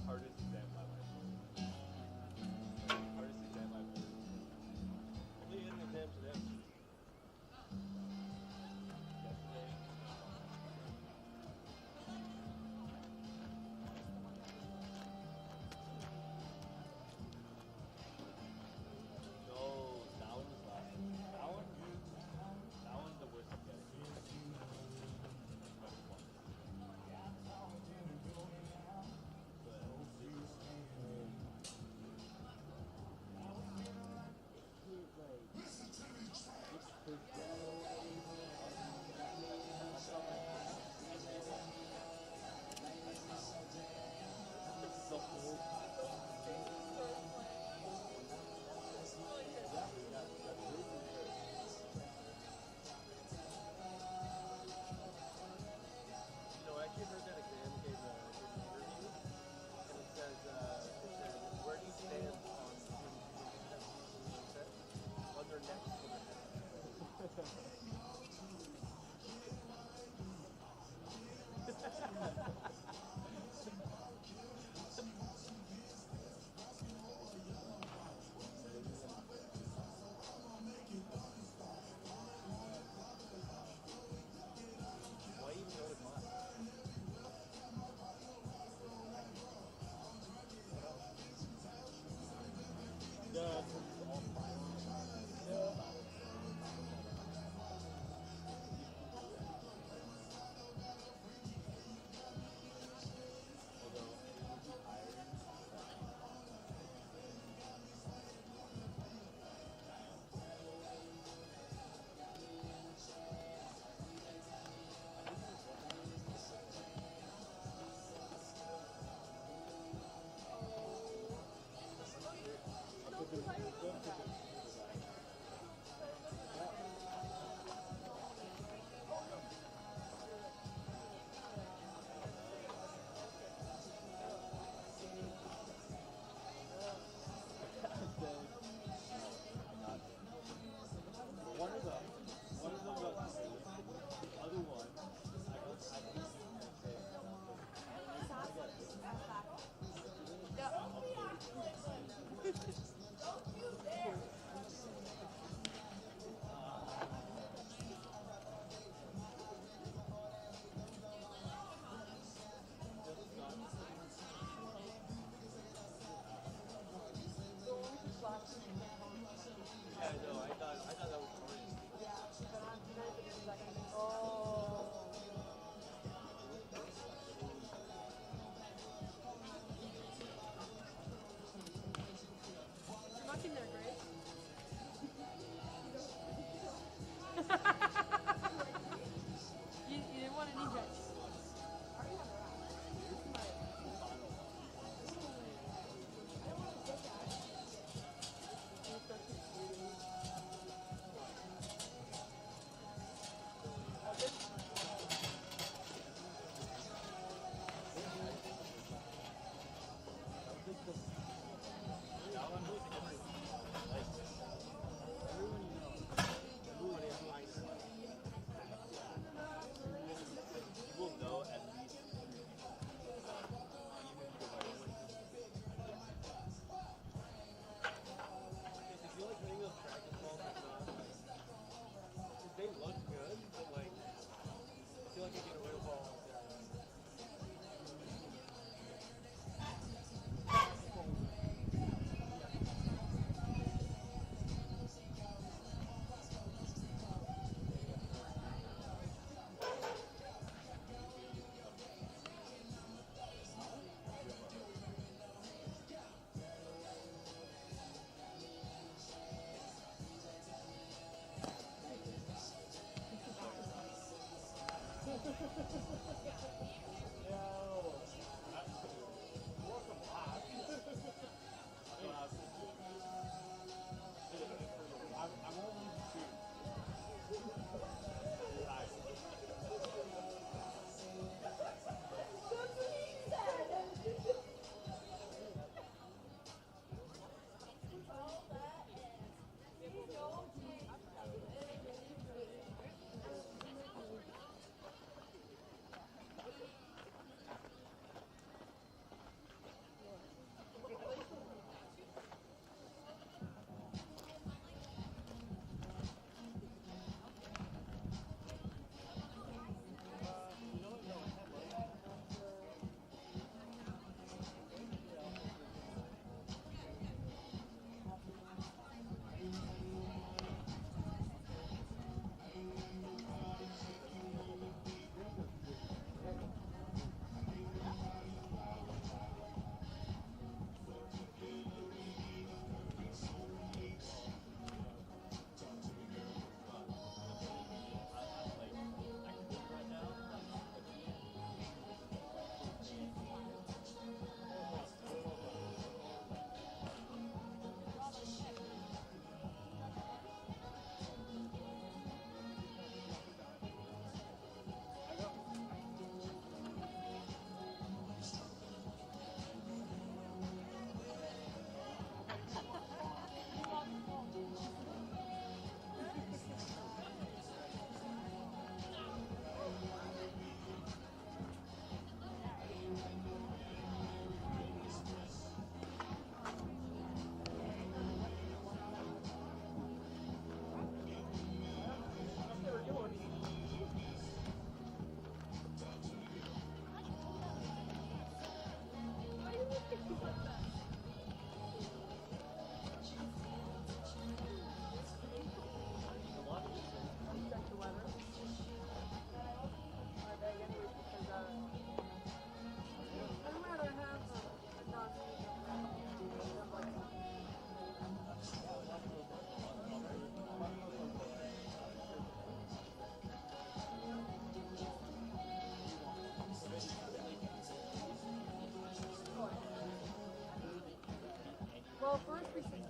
Hardest exam of my life. Hardest exam I've ever. Only had an exam today. Yesterday. No, that one was last. That one's the worst exam. But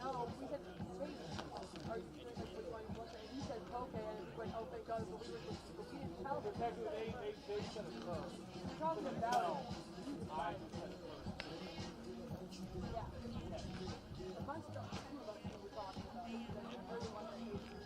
no, we said, hey, are you like, we're going to and he said, okay, and we went, oh, thank God, but we didn't tell them. Technically, they said it first. We're talking about it. I said it first. Yeah. Amongst the two of us that we're talking about, they're the ones that hate you.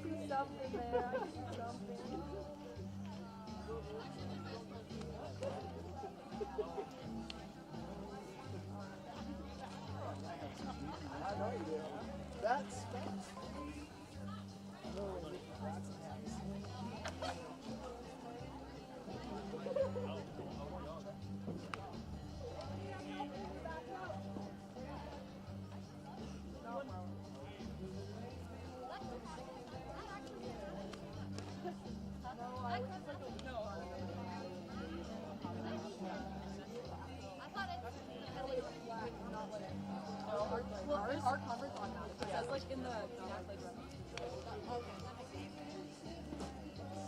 see something there. I see something. I know you do. That's Our conference on that. It says like in the back playground.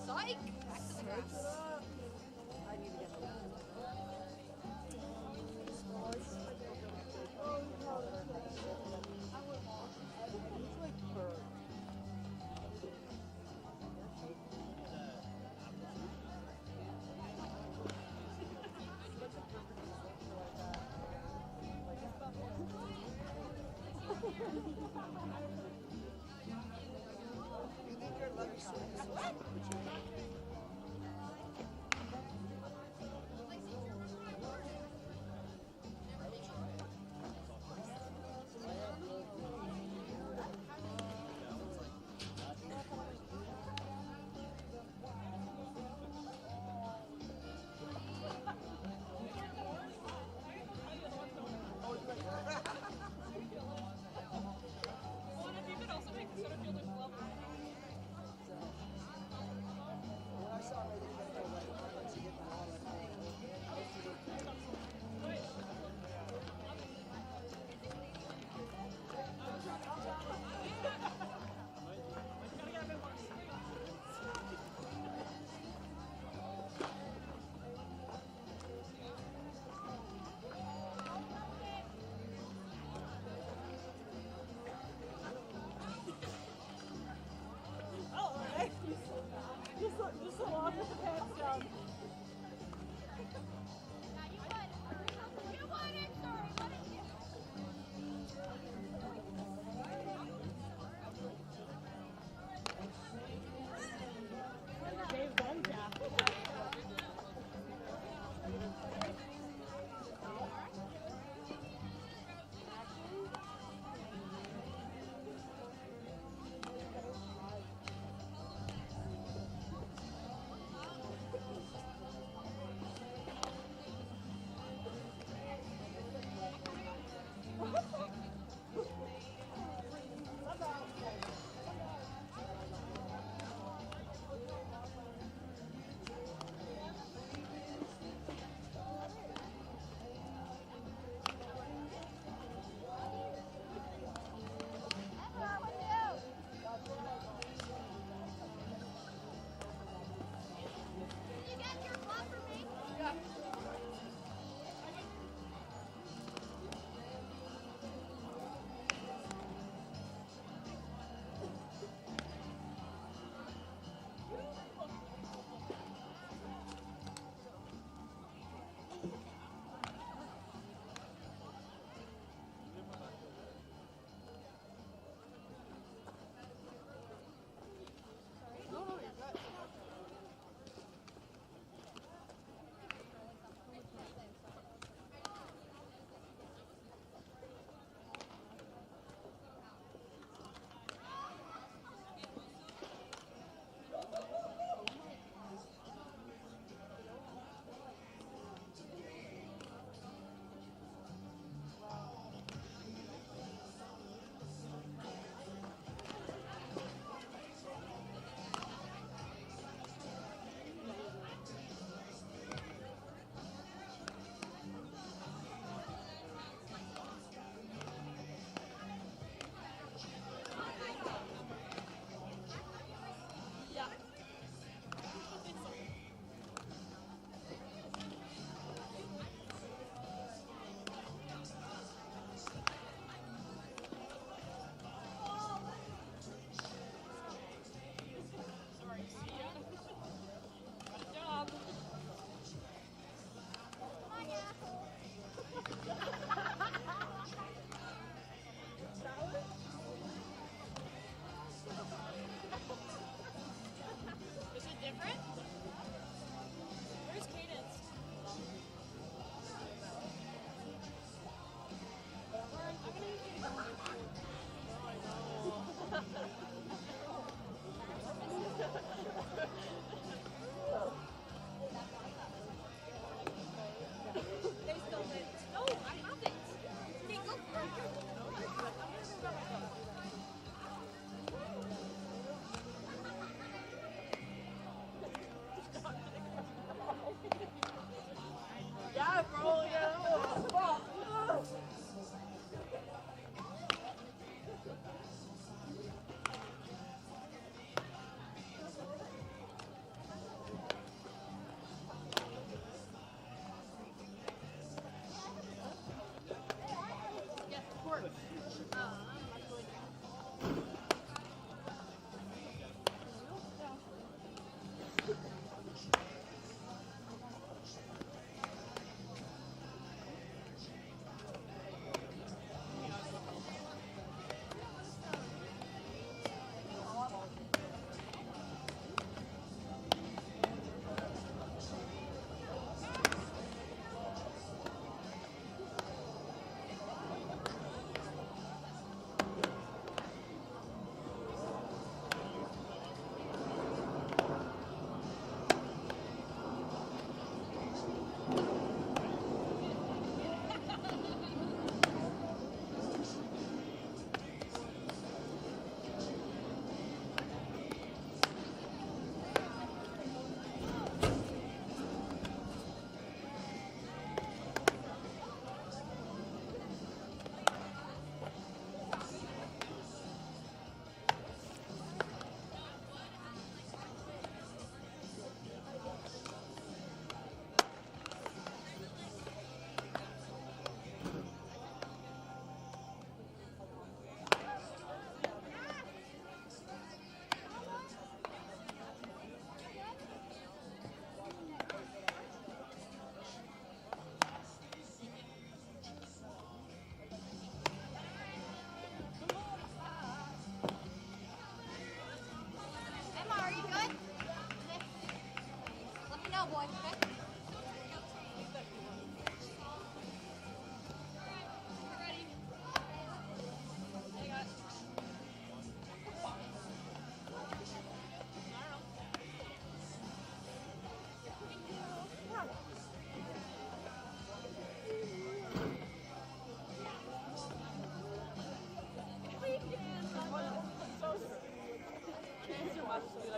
Psych! Back to the grass. I need to get the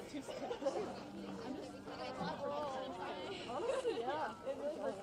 Honestly, yeah. It really does.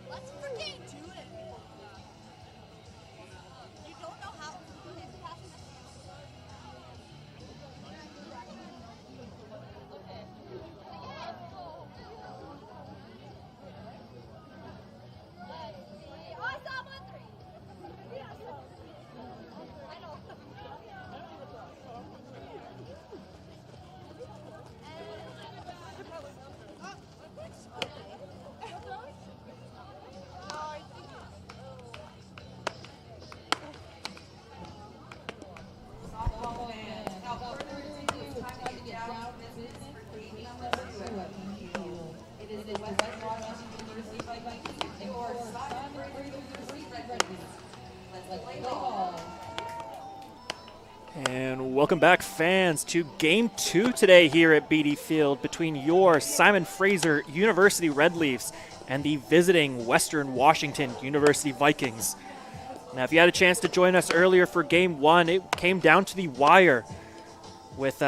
Let's freaking do it. You don't know how. And welcome back, fans, to Game 2 today here at BD Field between your Simon Fraser University Red Leafs and the visiting Western Washington University Vikings. Now, if you had a chance to join us earlier for Game 1, it came down to the wire with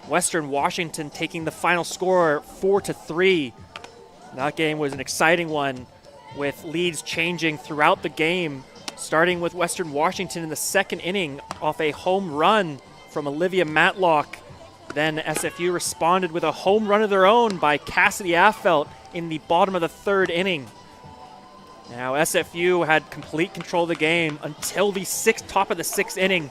Western Washington taking the final score 4-3. That game was an exciting one with leads changing throughout the game, starting with Western Washington in the second inning off a home run from Olivia Matlock. Then SFU responded with a home run of their own by Cassidy Affelt in the bottom of the third inning. Now SFU had complete control of the game until the top of the sixth inning,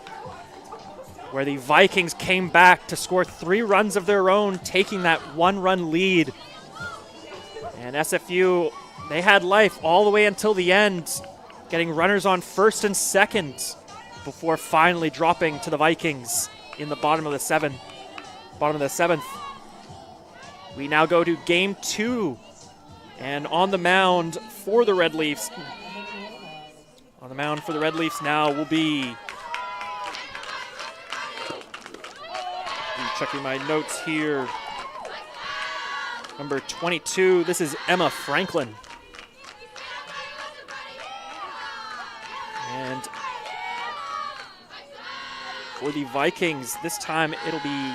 where the Vikings came back to score 3 runs of their own, taking that 1-run lead. And SFU, they had life all the way until the end, getting runners on first and second before finally dropping to the Vikings in the bottom of the seventh. We now go to Game 2, and on the mound for the Red Leafs. On the mound for the Red Leafs now will be, checking my notes here, number 22, this is Emma Franklin. And for the Vikings, this time it'll be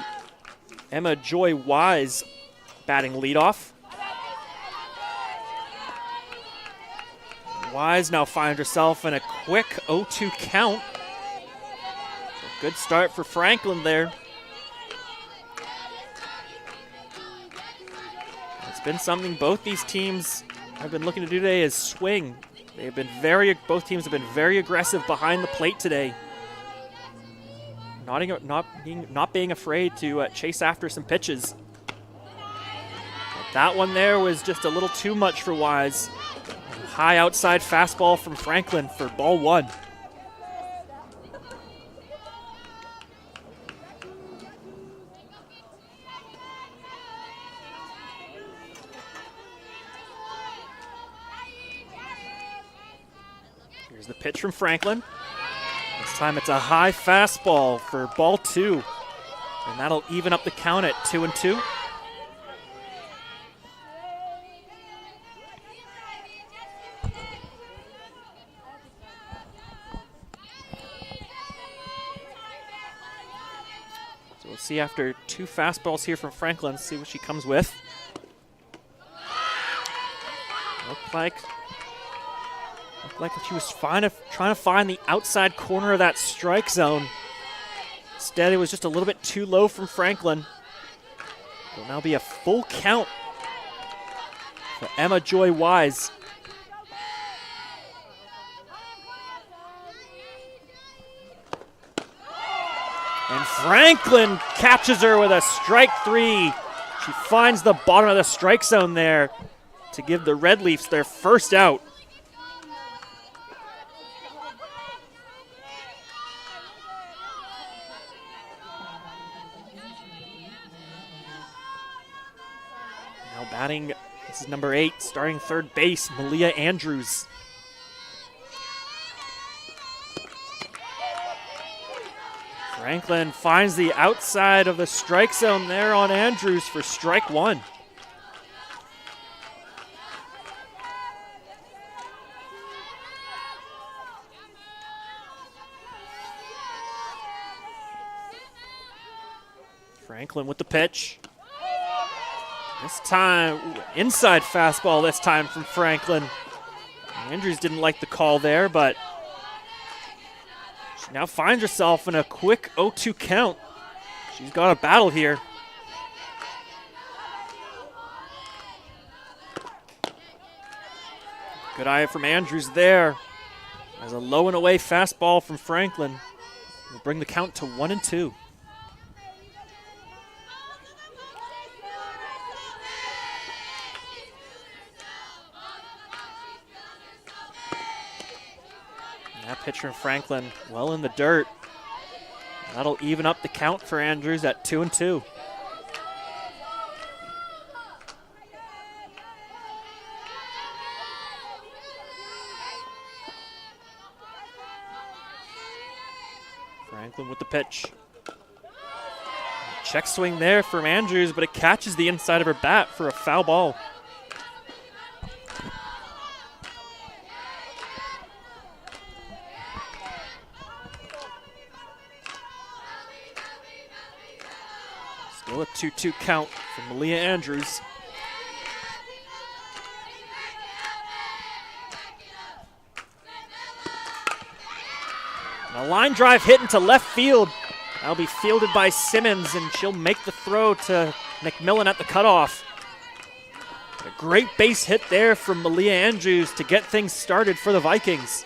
Emma Joy Wise batting leadoff. Wise now finds herself in a quick 0-2 count. So good start for Franklin there. It's been something both these teams have been looking to do today is swing. They've been both teams have been very aggressive behind the plate today. Not being afraid to chase after some pitches. But that one there was just a little too much for Wise. High outside fastball from Franklin for ball 1. Here's the pitch from Franklin. This time it's a high fastball for ball 2. And that'll even up the count at 2-2. So we'll see after 2 fastballs here from Franklin, see what she comes with. Looked like she was trying to find the outside corner of that strike zone. Instead, it was just a little bit too low from Franklin. It'll now be a full count for Emma Joy Wise. And Franklin catches her with a strike 3. She finds the bottom of the strike zone there to give the Red Leafs their first out. Now batting, this is number 8, starting third base, Malia Andrews. Franklin finds the outside of the strike zone there on Andrews for strike 1. Franklin with the pitch. This time, inside fastball this time from Franklin. Andrews didn't like the call there, but she now finds herself in a quick 0-2 count. She's got a battle here. Good eye from Andrews there. As a low and away fastball from Franklin will bring the count to 1-2. That pitcher Franklin well in the dirt. That'll even up the count for Andrews at 2-2. Franklin with the pitch. Check swing there from Andrews, but it catches the inside of her bat for a foul ball. Still a 2-2 count for Malia Andrews. A line drive hit into left field. That'll be fielded by Simmons, and she'll make the throw to McMillan at the cutoff. A great base hit there from Malia Andrews to get things started for the Vikings.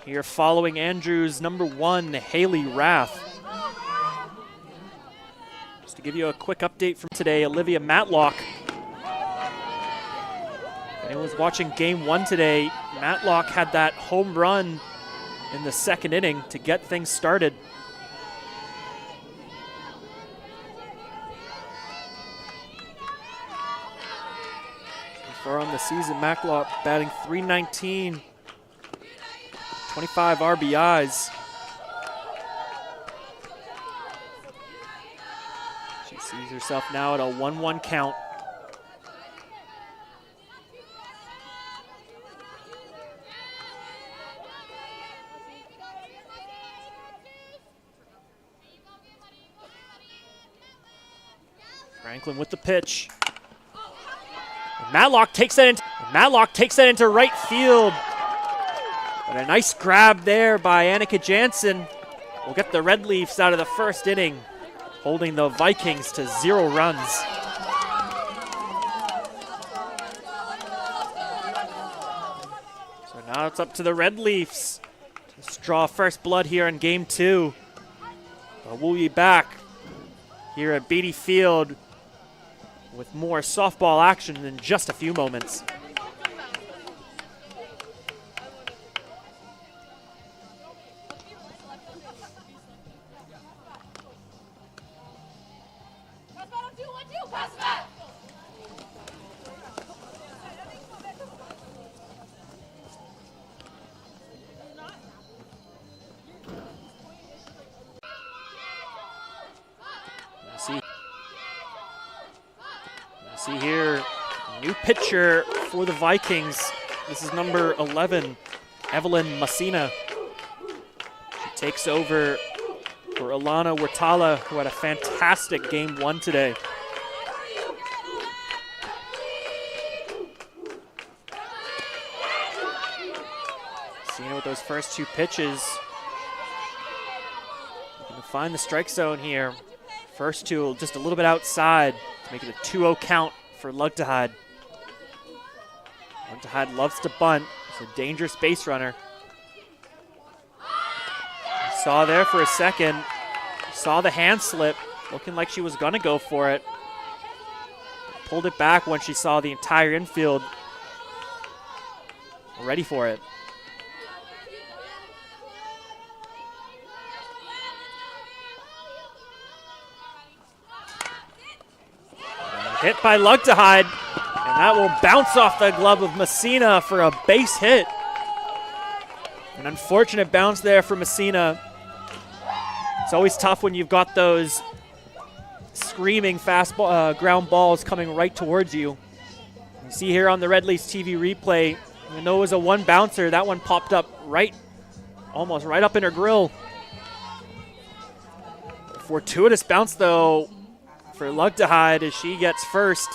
Here following Andrews, number 1, Haley Rath. Just to give you a quick update from today, Olivia Matlock. If anyone was watching game 1 today, Matlock had that home run in the second inning to get things started. So far on the season, Matlock batting .319. 25 RBIs. She sees herself now at a 1-1 count. Franklin with the pitch. And Matlock takes that into right field. But a nice grab there by Annika Jansen will get the Red Leafs out of the first inning, holding the Vikings to 0 runs. So now it's up to the Red Leafs to draw first blood here in game 2. But we'll be back here at Beatty Field with more softball action in just a few moments. See here, new pitcher for the Vikings. This is number 11, Evelyn Messina. She takes over for Alana Wartala, who had a fantastic game 1 today. Messina with those first 2 pitches. Looking to find the strike zone here. First 2 just a little bit outside to make it a 2-0 count for Lugtahide. Lugtahide loves to bunt. It's a dangerous base runner. Saw there for a second. Saw the hand slip, looking like she was going to go for it. Pulled it back when she saw the entire infield ready for it. Hit by Lugtahide, and that will bounce off the glove of Messina for a base hit. An unfortunate bounce there for Messina. It's always tough when you've got those screaming fast ground balls coming right towards you. You see here on the Red Leafs TV replay, even though it was a one bouncer, that one popped up almost right up in her grill. Fortuitous bounce though for Lugtahide as she gets first.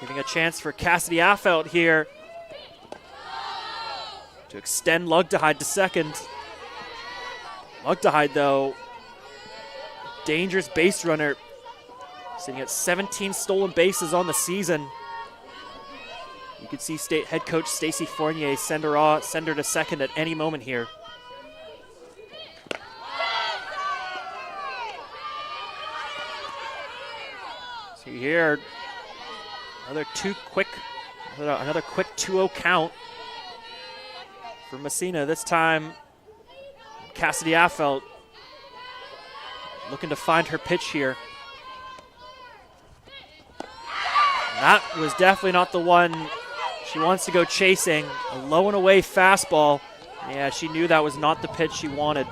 Giving a chance for Cassidy Affelt here to extend Lugtahide to second. Lugtahide, though, dangerous base runner, sitting at 17 stolen bases on the season. You could see state head coach Stacey Fournier send her to second at any moment here. See here, another quick 2-0 count for Messina. This time, Cassidy Affelt looking to find her pitch here. That was definitely not the one she wants to go chasing. A low and away fastball. Yeah, she knew that was not the pitch she wanted.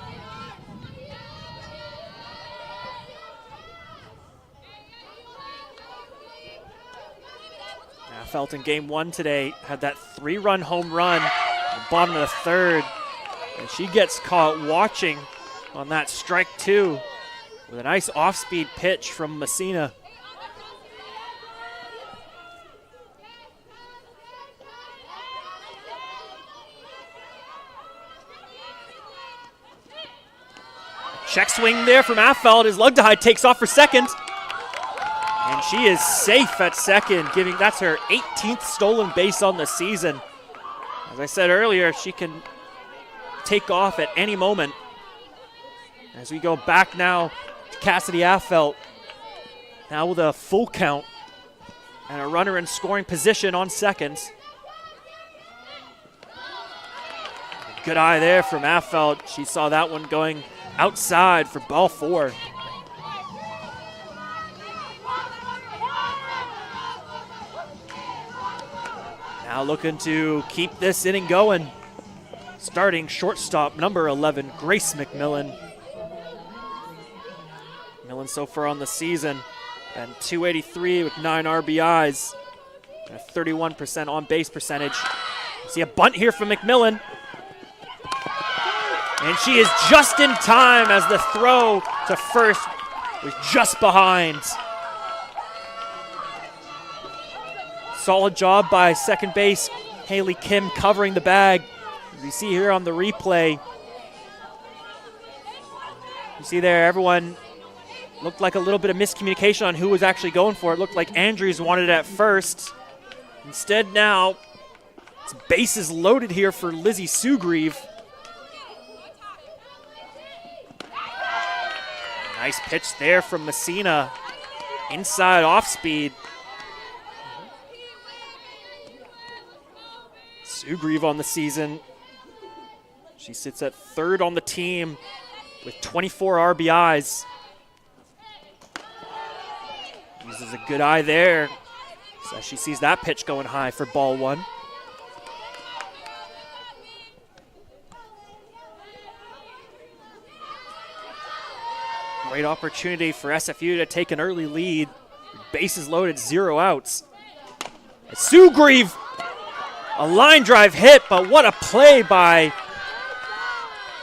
Affelt in game 1 today had that 3-run home run at the bottom of the third. And she gets caught watching on that strike 2 with a nice off-speed pitch from Messina. Check swing there from Affelt as Lugtahide takes off for second. And she is safe at second, that's her 18th stolen base on the season. As I said earlier, she can take off at any moment. As we go back now to Cassidy Affelt, now with a full count and a runner in scoring position on second. Good eye there from Affelt. She saw that one going outside for ball 4. Now looking to keep this inning going. Starting shortstop number 11, Grace McMillan. McMillan so far on the season, and 283 with 9 RBIs, and a 31% on base percentage. See a bunt here from McMillan. And she is just in time as the throw to first was just behind. Solid job by second base Haley Kim covering the bag. As you see here on the replay, you see there everyone looked like a little bit of miscommunication on who was actually going for it. Looked like Andrews wanted it at first. Instead now, it's bases loaded here for Lizzie Sugrieve. Nice pitch there from Messina. Inside off speed. Sugrieve on the season. She sits at 3rd on the team with 24 RBIs. Uses a good eye there as she sees that pitch going high for ball 1. Great opportunity for SFU to take an early lead. Bases loaded, 0 outs. Sugrieve, a line drive hit, but what a play by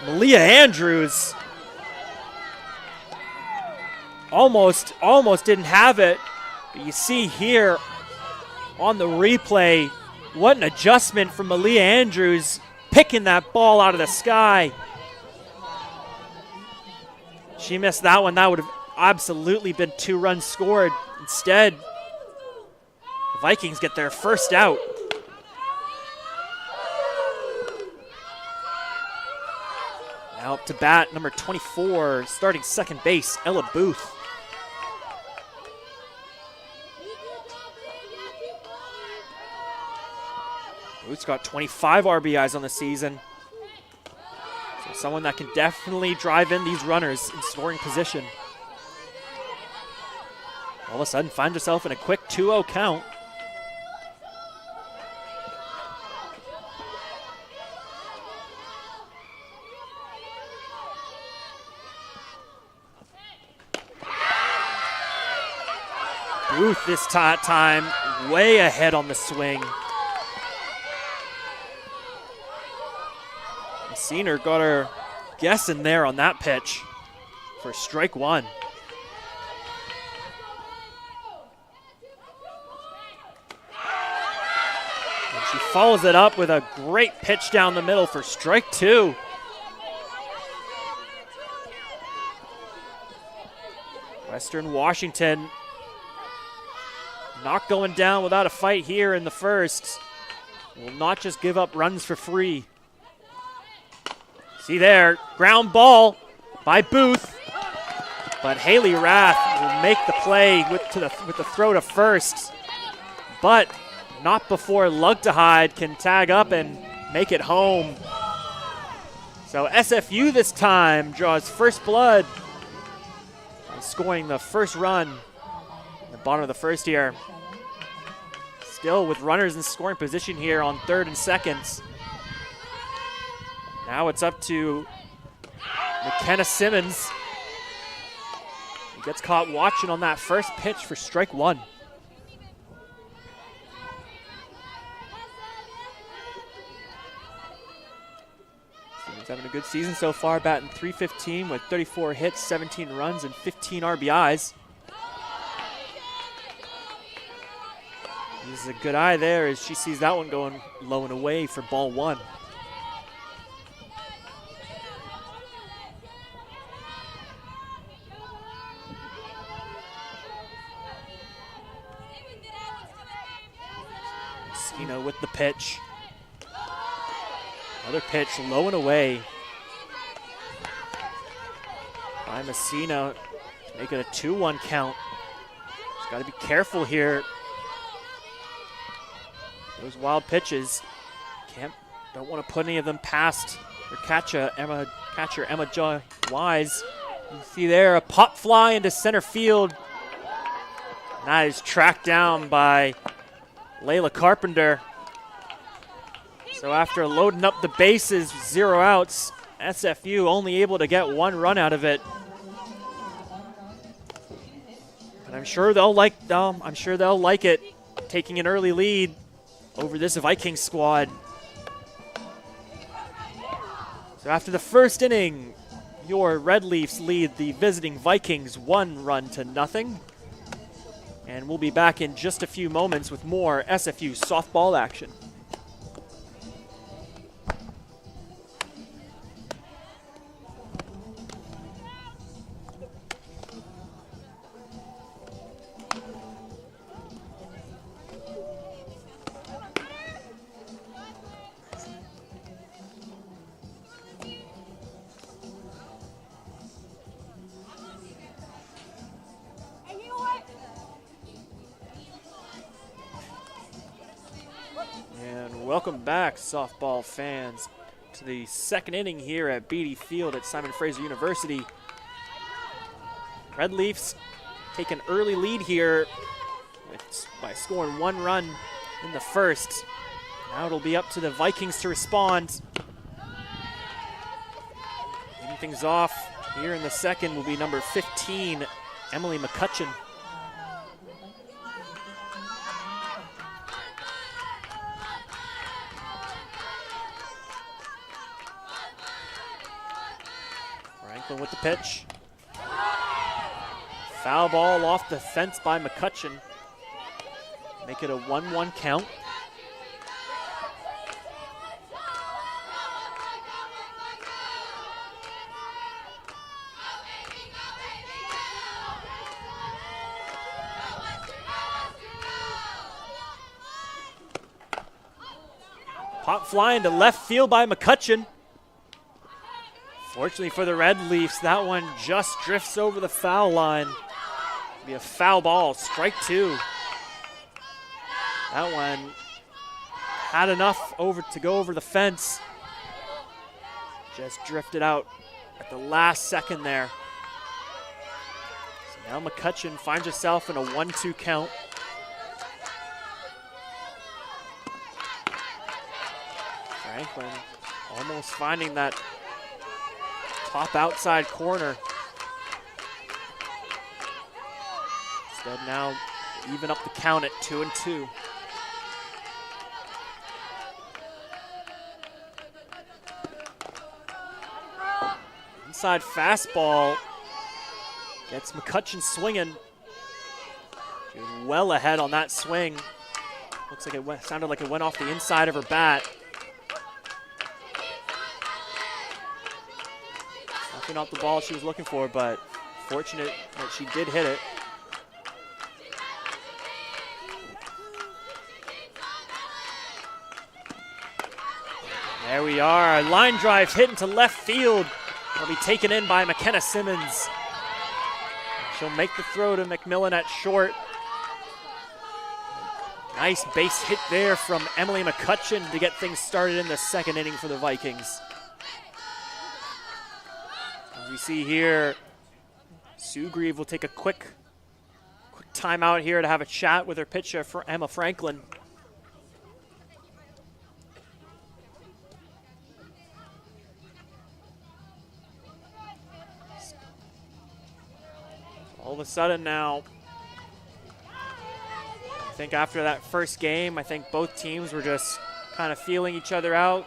Malia Andrews. Almost didn't have it, but you see here on the replay, what an adjustment from Malia Andrews, picking that ball out of the sky. She missed that one. That would have absolutely been 2 runs scored. Instead, the Vikings get their first out. Now Out to bat, number 24, starting second base, Ella Booth. Booth's got 25 RBIs on the season. So someone that can definitely drive in these runners in scoring position. All of a sudden finds herself in a quick 2-0 count. Booth this time way ahead on the swing. Messina got her guessing there on that pitch for strike one. And she follows it up with a great pitch down the middle for strike two. Western Washington not going down without a fight here in the first. Will not just give up runs for free. See there, ground ball by Booth. But Haley Rath will make the play with the throw to first. But not before Lugtahide can tag up and make it home. So SFU this time draws first blood by scoring the first run in the bottom of the first here. Still with runners in scoring position here on third and seconds. Now it's up to McKenna Simmons. He gets caught watching on that first pitch for strike one. Simmons having a good season so far, batting .315 with 34 hits, 17 runs, and 15 RBIs. This is a good eye there as she sees that one going low and away for ball one. Messina with the pitch. Another pitch low and away by Messina to make it a 2-1 count. She's got to be careful here. Those wild pitches, don't want to put any of them past her catcher Emma Joy Wise. You see there a pop fly into center field. And that is tracked down by Layla Carpenter. So after loading up the bases, 0 outs, SFU only able to get 1 run out of it. And I'm sure they'll like it, taking an early lead over this Vikings squad. So after the first inning, your Red Leafs lead the visiting Vikings 1-0. And we'll be back in just a few moments with more SFU softball action. Welcome back, softball fans, to the second inning here at Beatty Field at Simon Fraser University. Red Leafs take an early lead here by scoring 1 run in the first. Now it'll be up to the Vikings to respond. Leading things off here in the second will be number 15, Emily McCutcheon. With the pitch. Foul ball off the fence by McCutcheon. Make it a 1-1 count. Pop fly into left field by McCutcheon. Fortunately for the Red Leafs, that one just drifts over the foul line. Be a foul ball, strike 2. That one had enough to go over the fence. Just drifted out at the last second there. So now McCutcheon finds herself in a 1-2 count. Franklin almost finding that top outside corner. Instead now even up the count at 2-2. Inside fastball gets McCutcheon swinging. She was well ahead on that swing. Looks like it sounded like it went off the inside of her bat. Not the ball she was looking for, but fortunate that she did hit it. There we are. A line drive hit into left field. It'll be taken in by McKenna Simmons. She'll make the throw to McMillan at short. Nice base hit there from Emily McCutcheon to get things started in the second inning for the Vikings. As we see here, Sue Grieve will take a quick timeout here to have a chat with her pitcher for Emma Franklin. All of a sudden now, I think after that first game, I think both teams were just kind of feeling each other out.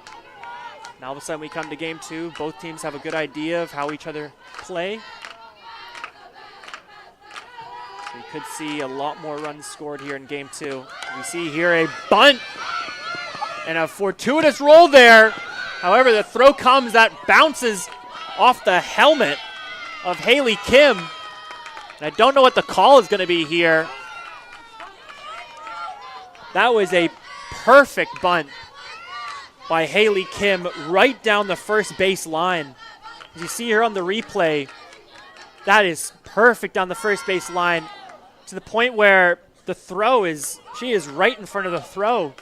Now all of a sudden we come to game 2, both teams have a good idea of how each other play. So we could see a lot more runs scored here in game 2. We see here a bunt and a fortuitous roll there. However, the throw comes, that bounces off the helmet of Haley Kim. And I don't know what the call is going to be here. That was a perfect bunt by Haley Kim right down the first base line. As you see here on the replay, that is perfect on the first base line to the point where the throw she is right in front of the throw.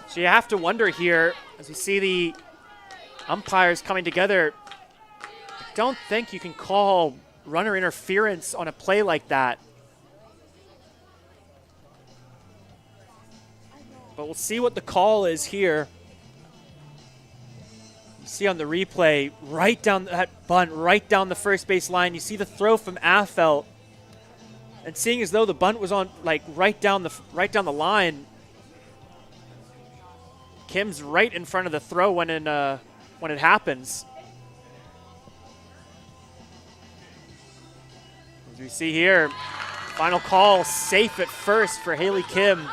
So you have to wonder here, as we see the umpires coming together, I don't think you can call runner interference on a play like that. But we'll see what the call is here. You see on the replay, right down that bunt, right down the first base line. You see the throw from Affelt, and seeing as though the bunt was on like right down the line. Kim's right in front of the throw when it happens. As we see here, final call, safe at first for Haley Kim.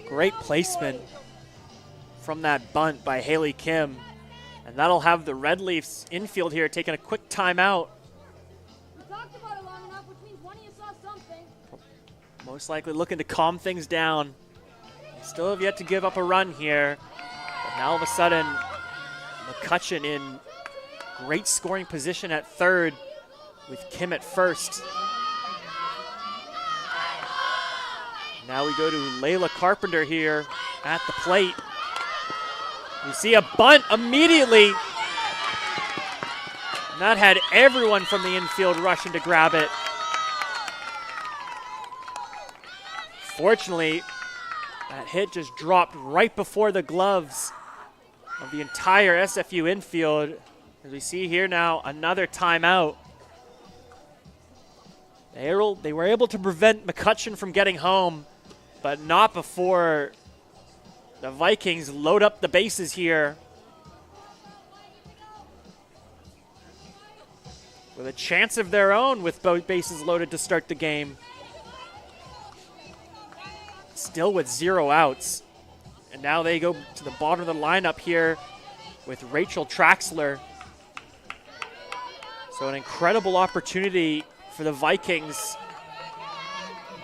Great placement from that bunt by Haley Kim. And that'll have the Red Leafs infield here taking a quick timeout. We talked about it long enough, which means one of you saw something. Most likely looking to calm things down. They still have yet to give up a run here. But now all of a sudden, McCutcheon in great scoring position at third with Kim at first. Now we go to Layla Carpenter here at the plate. We see a bunt immediately. And that had everyone from the infield rushing to grab it. Fortunately, that hit just dropped right before the gloves of the entire SFU infield. As we see here now, another timeout. They were able to prevent McCutcheon from getting home, but not before the Vikings load up the bases here. With a chance of their own with both bases loaded to start the game. Still with 0 outs. And now they go to the bottom of the lineup here with Rachel Traxler. So an incredible opportunity for the Vikings.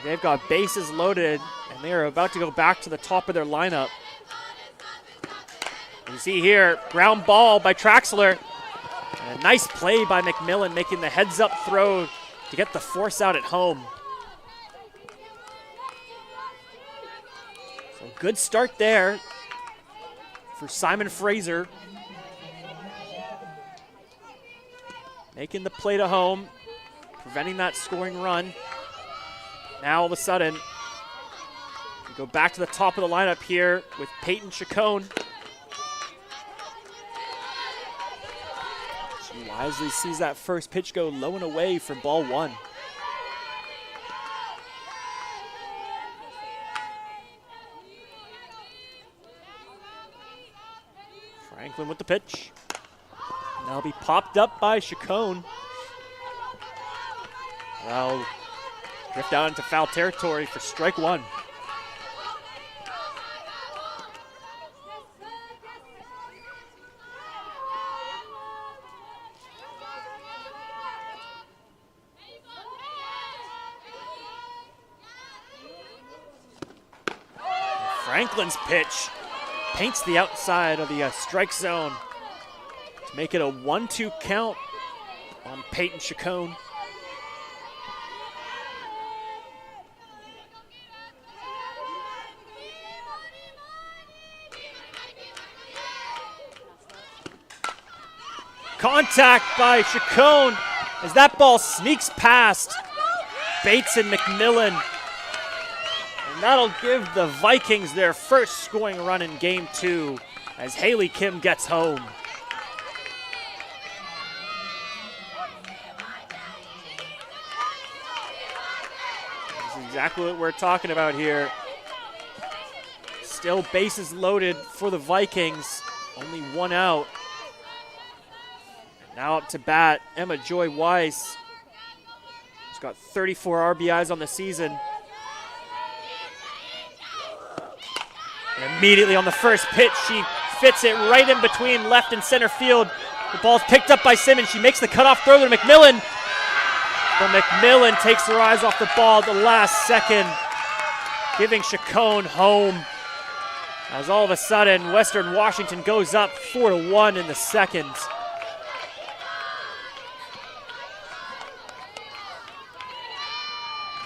They've got bases loaded, and they are about to go back to the top of their lineup. You see here, ground ball by Traxler. And a nice play by McMillan, making the heads-up throw to get the force out at home. So good start there for Simon Fraser. Making the play to home, preventing that scoring run. Now all of a sudden, we go back to the top of the lineup here with Peyton Chacon. She wisely sees that first pitch go low and away for ball one. Franklin with the pitch. Now be popped up by Chacon. Well, drift out into foul territory for strike one. Franklin's pitch paints the outside of the strike zone to make it a 1-2 count on Peyton Chacon. Contact by Chacon as that ball sneaks past Bates and McMillan. And that'll give the Vikings their first scoring run in game two as Haley Kim gets home. This is exactly what we're talking about here. Still bases loaded for the Vikings, only one out. Now up to bat, Emma Joy Weiss. She's got 34 RBIs on the season. And immediately on the first pitch, she fits it right in between left and center field. The ball's picked up by Simmons. She makes the cutoff throw to McMillan. But McMillan takes her eyes off the ball at the last second, giving Chacon home. As all of a sudden, Western Washington goes up 4-1 in the second.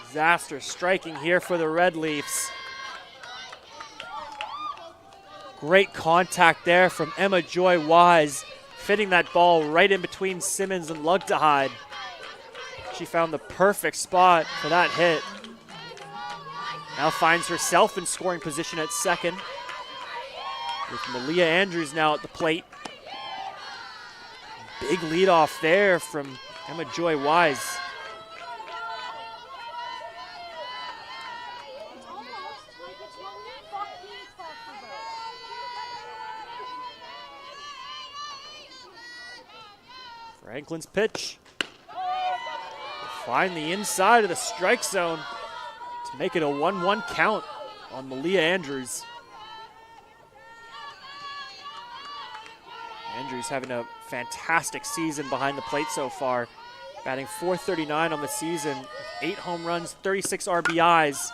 Disaster striking here for the Red Leafs. Great contact there from Emma Joy Wise, fitting that ball right in between Simmons and Lugtehide. She found the perfect spot for that hit. Now finds herself in scoring position at second, with Malia Andrews now at the plate. Big leadoff there from Emma Joy Wise. Franklin's pitch. Find the inside of the strike zone to make it a 1-1 count on Malia Andrews. Andrews having a fantastic season behind the plate so far, batting .439 on the season, 8 home runs, 36 RBIs,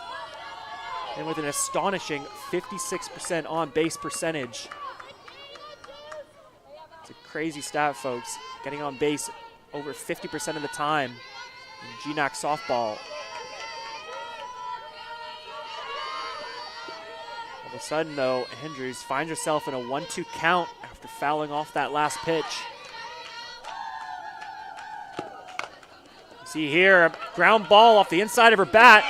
and with an astonishing 56% on-base percentage. It's a crazy stat, folks. Getting on base over 50% of the time in GNAC softball. All of a sudden, though, Andrews finds herself in a 1-2 count after fouling off that last pitch. You see here, a ground ball off the inside of her bat.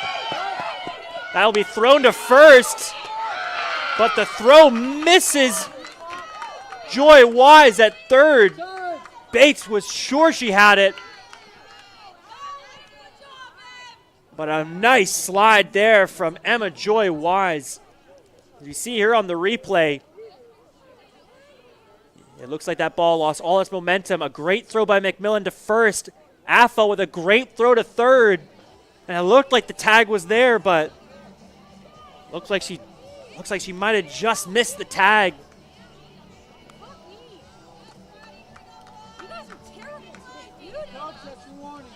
That'll be thrown to first, but the throw misses Joy Wise at third. Bates was sure she had it. But a nice slide there from Emma Joy Wise. As you see here on the replay, it looks like that ball lost all its momentum. A great throw by McMillan to first. Affo with a great throw to third. And it looked like the tag was there, but looks like she might have just missed the tag.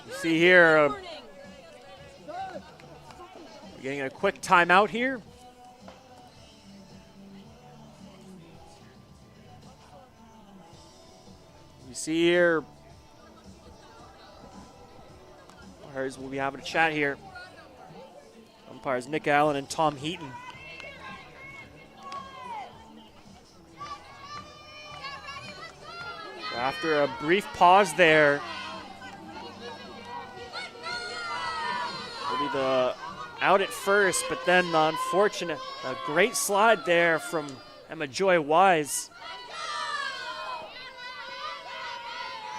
You see here We're getting a quick timeout here. You see here, umpires will be having a chat here. Umpires Nick Allen and Tom Heaton. After a brief pause there, will be the out at first, but then the unfortunate, a great slide there from Emma Joy Wise.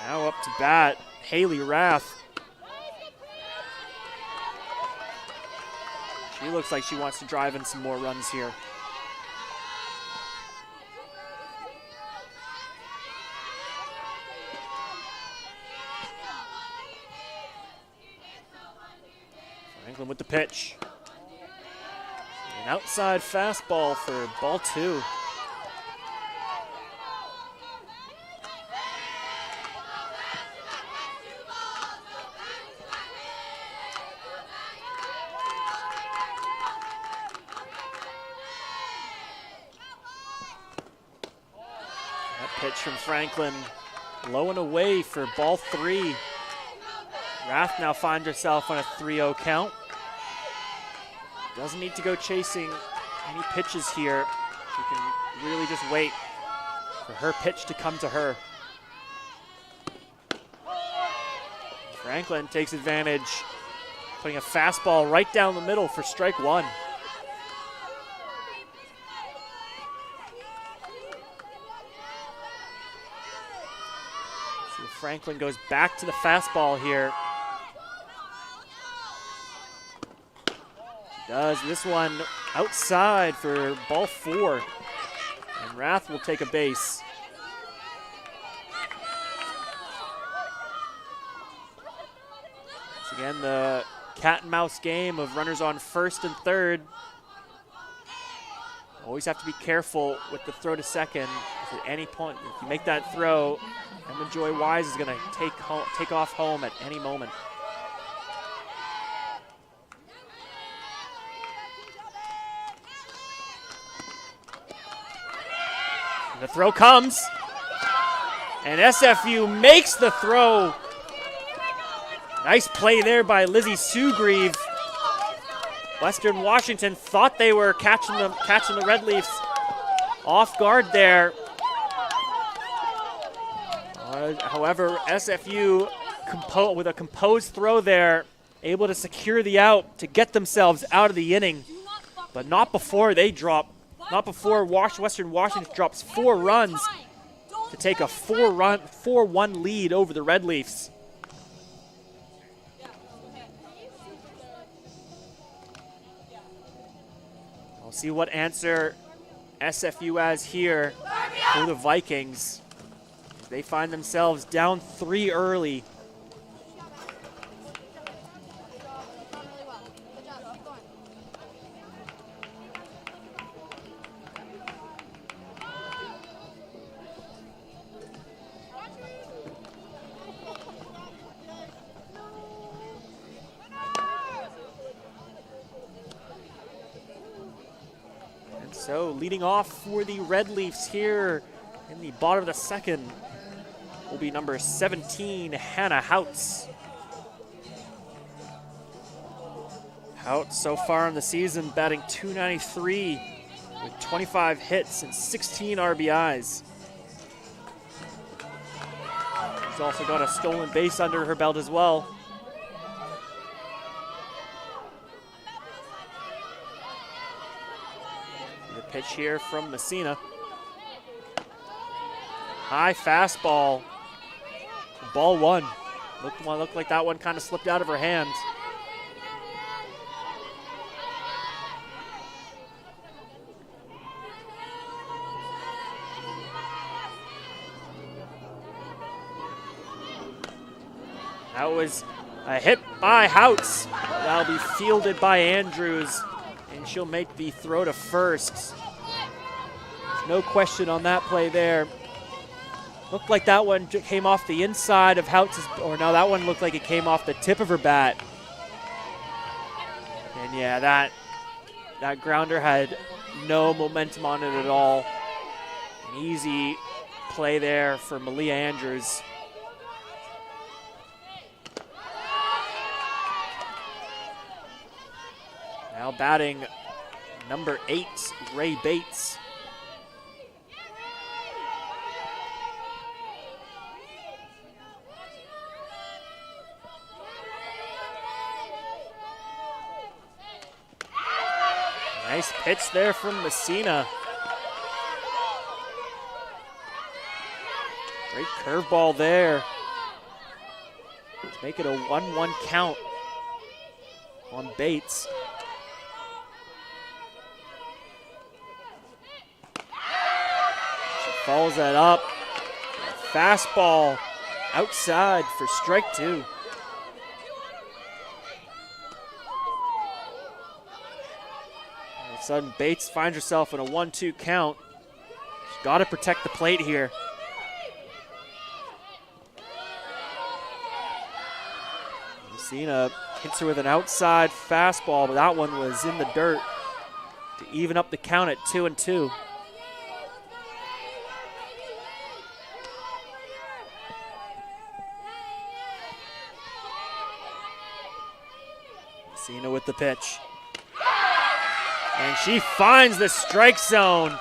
Now up to bat, Haley Rath. She looks like she wants to drive in some more runs here. Franklin with the pitch. An outside fastball for ball 2. That pitch from Franklin, low and away for ball 3. Rath now finds herself on a 3-0 count. Doesn't need to go chasing any pitches here. She can really just wait for her pitch to come to her. Franklin takes advantage, putting a fastball right down the middle for strike 1. So Franklin goes back to the fastball here. Does this one outside for ball 4. And Rath will take a base. Once again, the cat and mouse game of runners on first and third. Always have to be careful with the throw to second. If at any point, if you make that throw, Emma Joy Wise is going to take off home at any moment. The throw comes, and SFU makes the throw. Nice play there by Lizzie Sugrieve. Western Washington thought they were catching the Red Leafs off guard there. However, SFU with a composed throw there, able to secure the out to get themselves out of the inning, but not before they drop. Not before Western Washington drops 4 runs to take a 4-1 lead over the Red Leafs. We'll see what answer SFU has here for the Vikings. They find themselves down 3 early. So leading off for the Red Leafs here in the bottom of the second will be number 17, Hannah Houts. Houts so far in the season batting .293 with 25 hits and 16 RBIs. She's also got a stolen base under her belt as well. Pitch here from Messina. High fastball. Ball 1. Looked like that one kind of slipped out of her hand. That was a hit by Houts. That'll be fielded by Andrews, and she'll make the throw to first. No question on that play there. Looked like that one came off the inside of Houts', or no, that one looked like it came off the tip of her bat. And yeah, that grounder had no momentum on it at all. An easy play there for Malia Andrews. Now batting number 8, Ray Bates. Nice pitch there from Messina. Great curveball there. Let's make it a 1-1 count on Bates. She follows that up. Fastball outside for strike 2. All of a sudden, Bates finds herself in a 1-2 count. She's got to protect the plate here. Messina hits her with an outside fastball, but that one was in the dirt to even up the count at 2-2. Messina with the pitch. And she finds the strike zone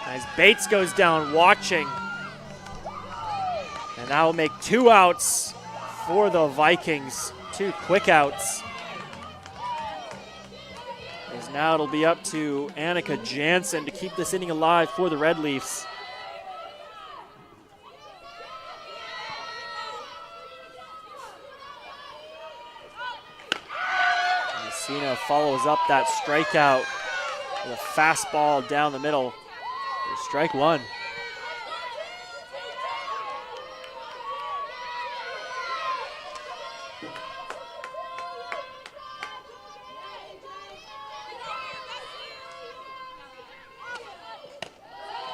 as Bates goes down watching. And that will make 2 outs for the Vikings. 2 quick outs. As now it'll be up to Annika Jansen to keep this inning alive for the Red Leafs. Messina follows up that strikeout with a fastball down the middle for strike 1.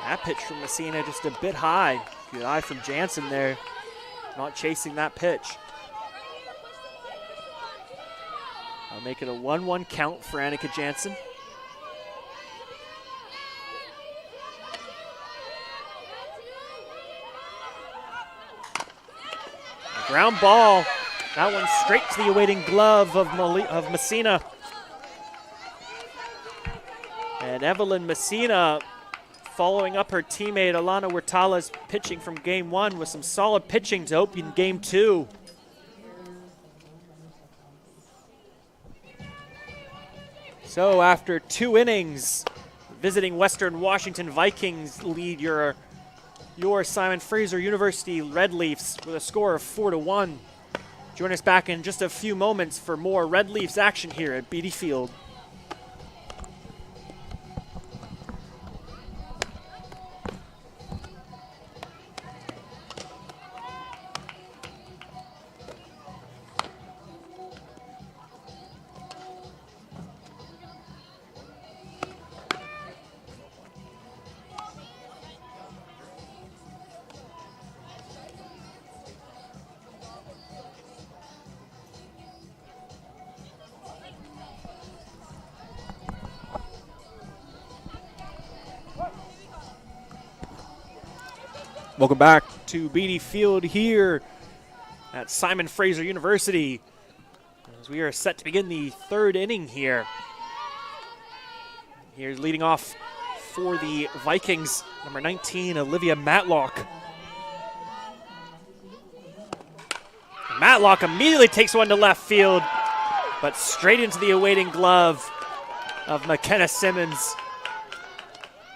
That pitch from Messina just a bit high. Good eye from Jansen there, not chasing that pitch. I'll make it a 1-1 count for Annika Jansen. A ground ball. That one straight to the awaiting glove of Messina. And Evelyn Messina following up her teammate Alana Huertala's pitching from game 1 with some solid pitching to open game 2. So after 2 innings, visiting Western Washington Vikings lead your Simon Fraser University Red Leafs with a score of 4-1. Join us back in just a few moments for more Red Leafs action here at Beatty Field. Welcome back to Beatty Field here at Simon Fraser University as we are set to begin the 3rd inning here. Here's leading off for the Vikings, number 19, Olivia Matlock. Matlock immediately takes one to left field, but straight into the awaiting glove of McKenna Simmons.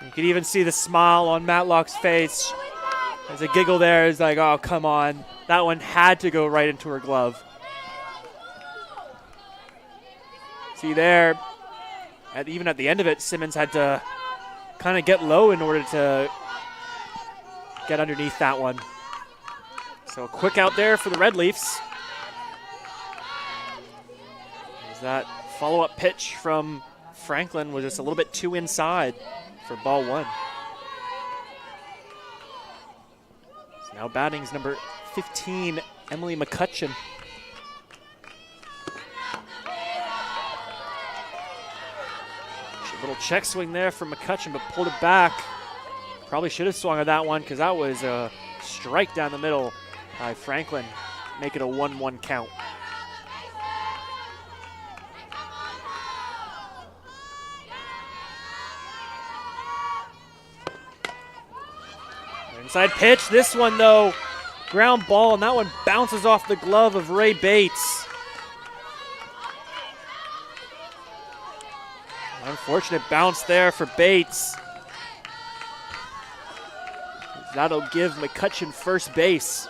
You can even see the smile on Matlock's face. There's a giggle there. It's like, oh, come on. That one had to go right into her glove. See there, even at the end of it, Simmons had to kind of get low in order to get underneath that one. So a quick out there for the Red Leafs. As that follow-up pitch from Franklin was just a little bit too inside for ball 1. Now batting's number 15, Emily McCutcheon. Little check swing there from McCutcheon, but pulled it back. Probably should have swung at that one because that was a strike down the middle by Franklin. Make it a 1-1 count. Inside pitch. This one, though, ground ball, and that one bounces off the glove of Ray Bates. Unfortunate bounce there for Bates. That'll give McCutcheon first base.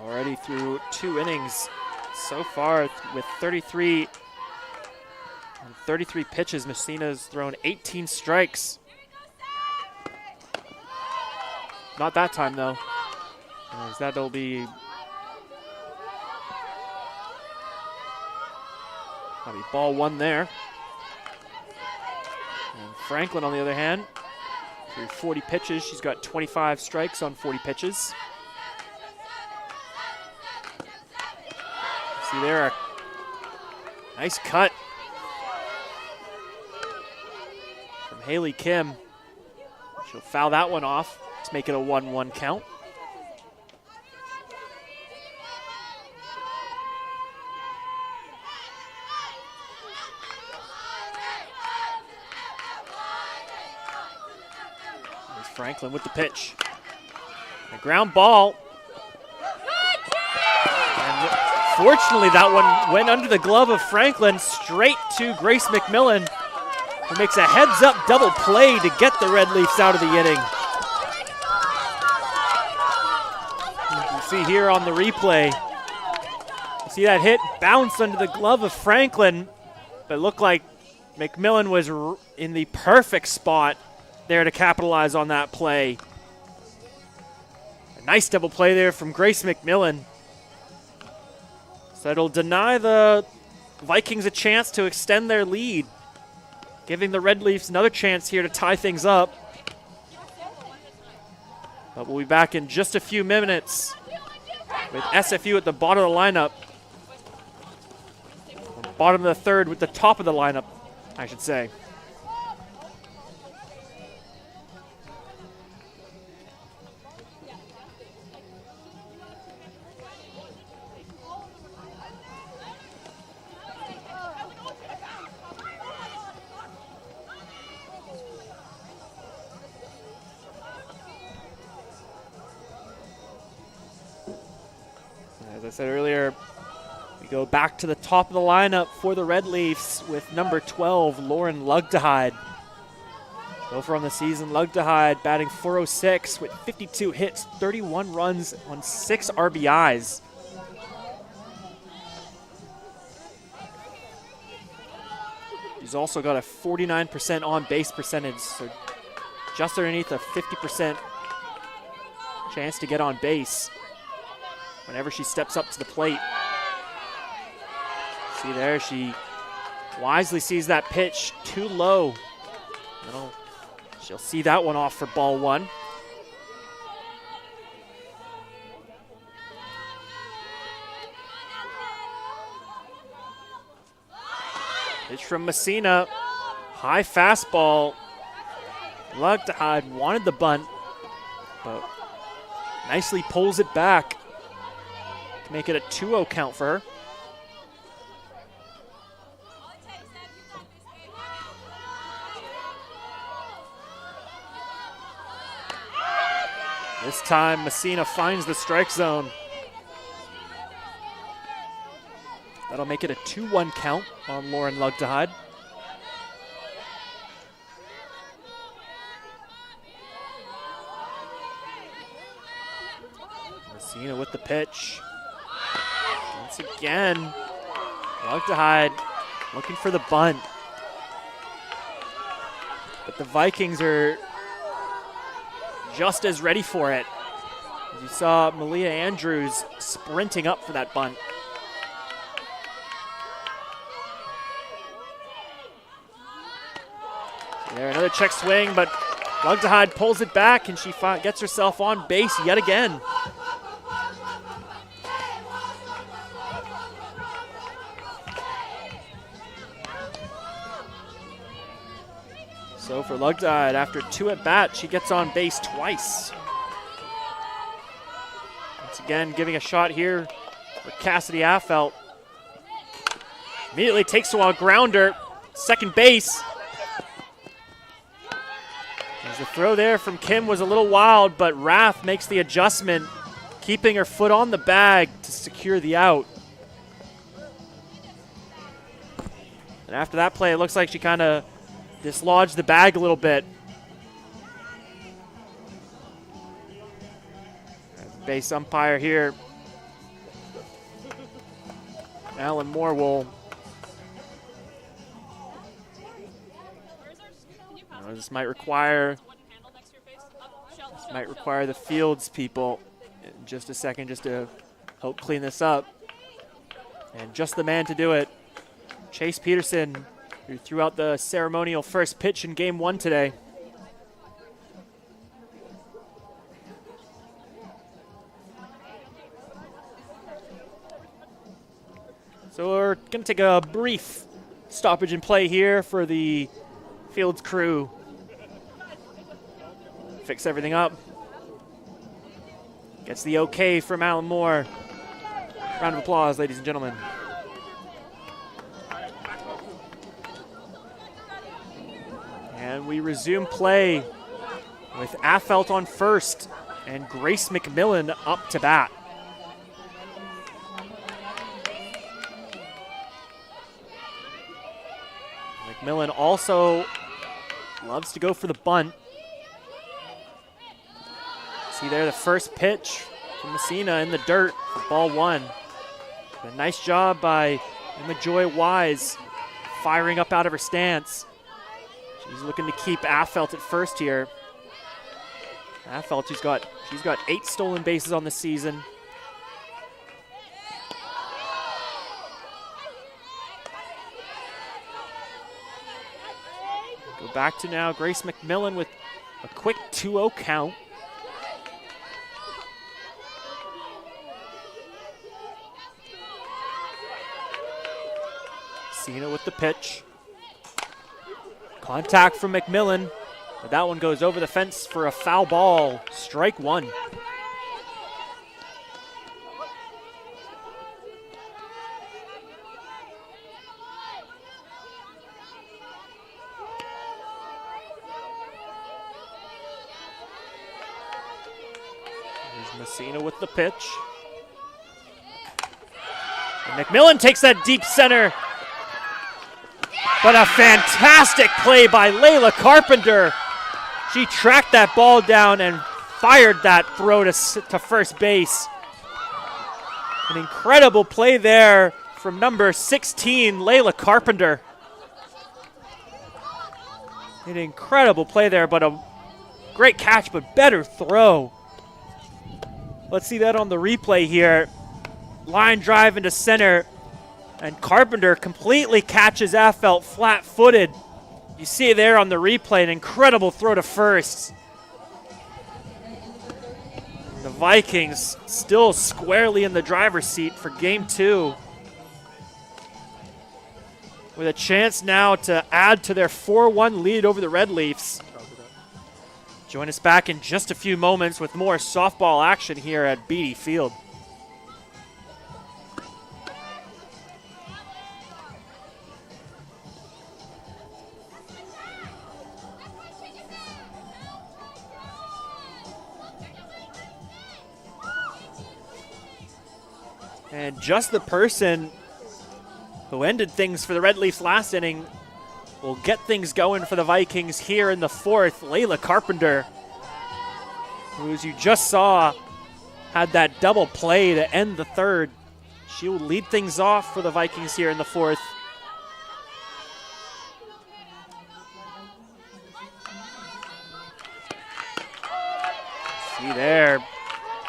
Already through 2 innings so far with 33 pitches. Messina's thrown 18 strikes. Not that time, though. As that'll be ball 1 there. And Franklin, on the other hand, through 40 pitches, she's got 25 strikes on 40 pitches. See there, a nice cut from Haley Kim. She'll foul that one off to make it a 1-1 count. Franklin with the pitch. A ground ball. And fortunately, that one went under the glove of Franklin straight to Grace McMillan, who makes a heads-up double play to get the Red Leafs out of the inning. You can see here on the replay, you see that hit bounce under the glove of Franklin, but it looked like McMillan was in the perfect spot there to capitalize on that play. A nice double play there from Grace McMillan. So it'll deny the Vikings a chance to extend their lead, giving the Red Leafs another chance here to tie things up. But we'll be back in just a few minutes with SFU at the bottom of the lineup. Bottom of the third with the top of the lineup, I should say. As I said earlier, we go back to the top of the lineup for the Red Leafs with number 12, Lauren Lugdehide. Over on the season, Lugdehide batting .406 with 52 hits, 31 runs on 6 RBIs. He's also got a 49% on-base percentage, so just underneath a 50% chance to get on base whenever she steps up to the plate. See there, she wisely sees that pitch too low. She'll see that one off for ball 1. Pitch from Messina, high fastball. Lugdehide wanted the bunt, but nicely pulls it back to make it a 2-0 count for her. This time, Messina finds the strike zone. That'll make it a 2-1 count on Lauren Lugdehide. Messina with the pitch. Once again, Lugdehide looking for the bunt. But the Vikings are just as ready for it. As you saw Malia Andrews sprinting up for that bunt. There, another check swing, but Lugdehide pulls it back and she gets herself on base yet again. So for Lugtide, after 2 at bat, she gets on base twice. Once again, giving a shot here for Cassidy Affelt. Immediately takes to a grounder, second base. As the throw there from Kim was a little wild, but Rath makes the adjustment, keeping her foot on the bag to secure the out. And after that play, it looks like she kind of dislodged the bag a little bit. Base umpire here, Alan Moore, will this might require the Fields people in just a second just to help clean this up. And just the man to do it, Chase Peterson, who threw out the ceremonial first pitch in Game 1 today. So we're going to take a brief stoppage in play here for the Fields crew. Fix everything up. Gets the okay from Alan Moore. Round of applause, ladies and gentlemen. And we resume play with Affelt on first and Grace McMillan up to bat. McMillan also loves to go for the bunt. See there the first pitch from Messina in the dirt for ball 1. A nice job by Emma Joy Wise firing up out of her stance. She's looking to keep Affelt at first here. Affelt, she's got 8 stolen bases on the season. Go back to now Grace McMillan with a quick 2-0 count. Cena with the pitch. Contact from McMillan, but that one goes over the fence for a foul ball. Strike 1. There's Messina with the pitch. And McMillan takes that deep center. But a fantastic play by Layla Carpenter. She tracked that ball down and fired that throw to first base. An incredible play there from number 16, Layla Carpenter. An incredible play there, but a great catch, but better throw. Let's see that on the replay here. Line drive into center. And Carpenter completely catches Affelt flat-footed. You see there on the replay, an incredible throw to first. The Vikings still squarely in the driver's seat for Game 2. With a chance now to add to their 4-1 lead over the Red Leafs. Join us back in just a few moments with more softball action here at Beatty Field. And just the person who ended things for the Red Leafs last inning will get things going for the Vikings here in the 4th. Layla Carpenter, who, as you just saw, had that double play to end the 3rd. She will lead things off for the Vikings here in the 4th. See there,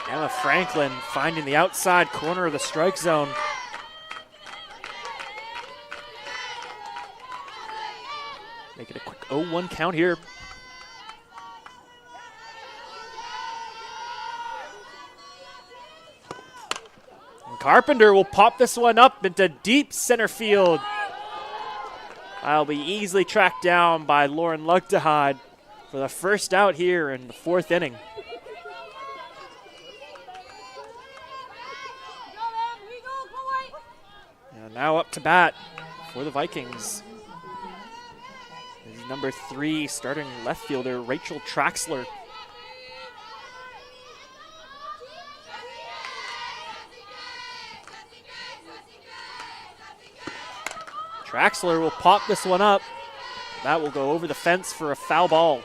Emma Franklin finding the outside corner of the strike zone. Make it a quick 0-1 count here. And Carpenter will pop this one up into deep center field. I'll be easily tracked down by Lauren Lugtahad for the first out here in the 4th inning. And now up to bat for the Vikings is number 3 starting left fielder Rachel Traxler. Traxler will pop this one up. That will go over the fence for a foul ball.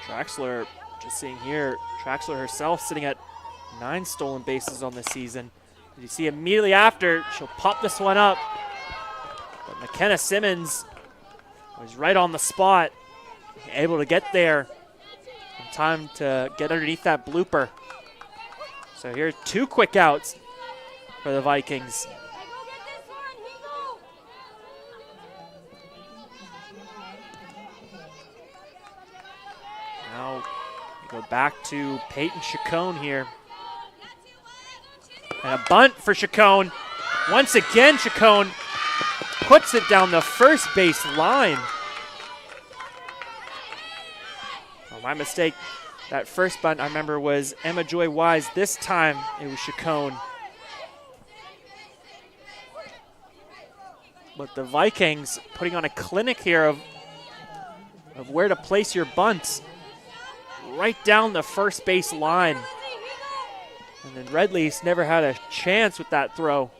Traxler, just seeing here, Traxler herself sitting at 9 stolen bases on this season. You see immediately after, she'll pop this one up. But McKenna Simmons was right on the spot, able to get there in time to get underneath that blooper. So here are 2 quick outs for the Vikings. Now we go back to Peyton Chacon here. And a bunt for Chacon. Once again, Chacon puts it down the first base line. Oh, my mistake. That first bunt, I remember, was Emma Joy Wise. This time, it was Chacon. But the Vikings putting on a clinic here of where to place your bunts. Right down the first base line. And then Red Leafs never had a chance with that throw.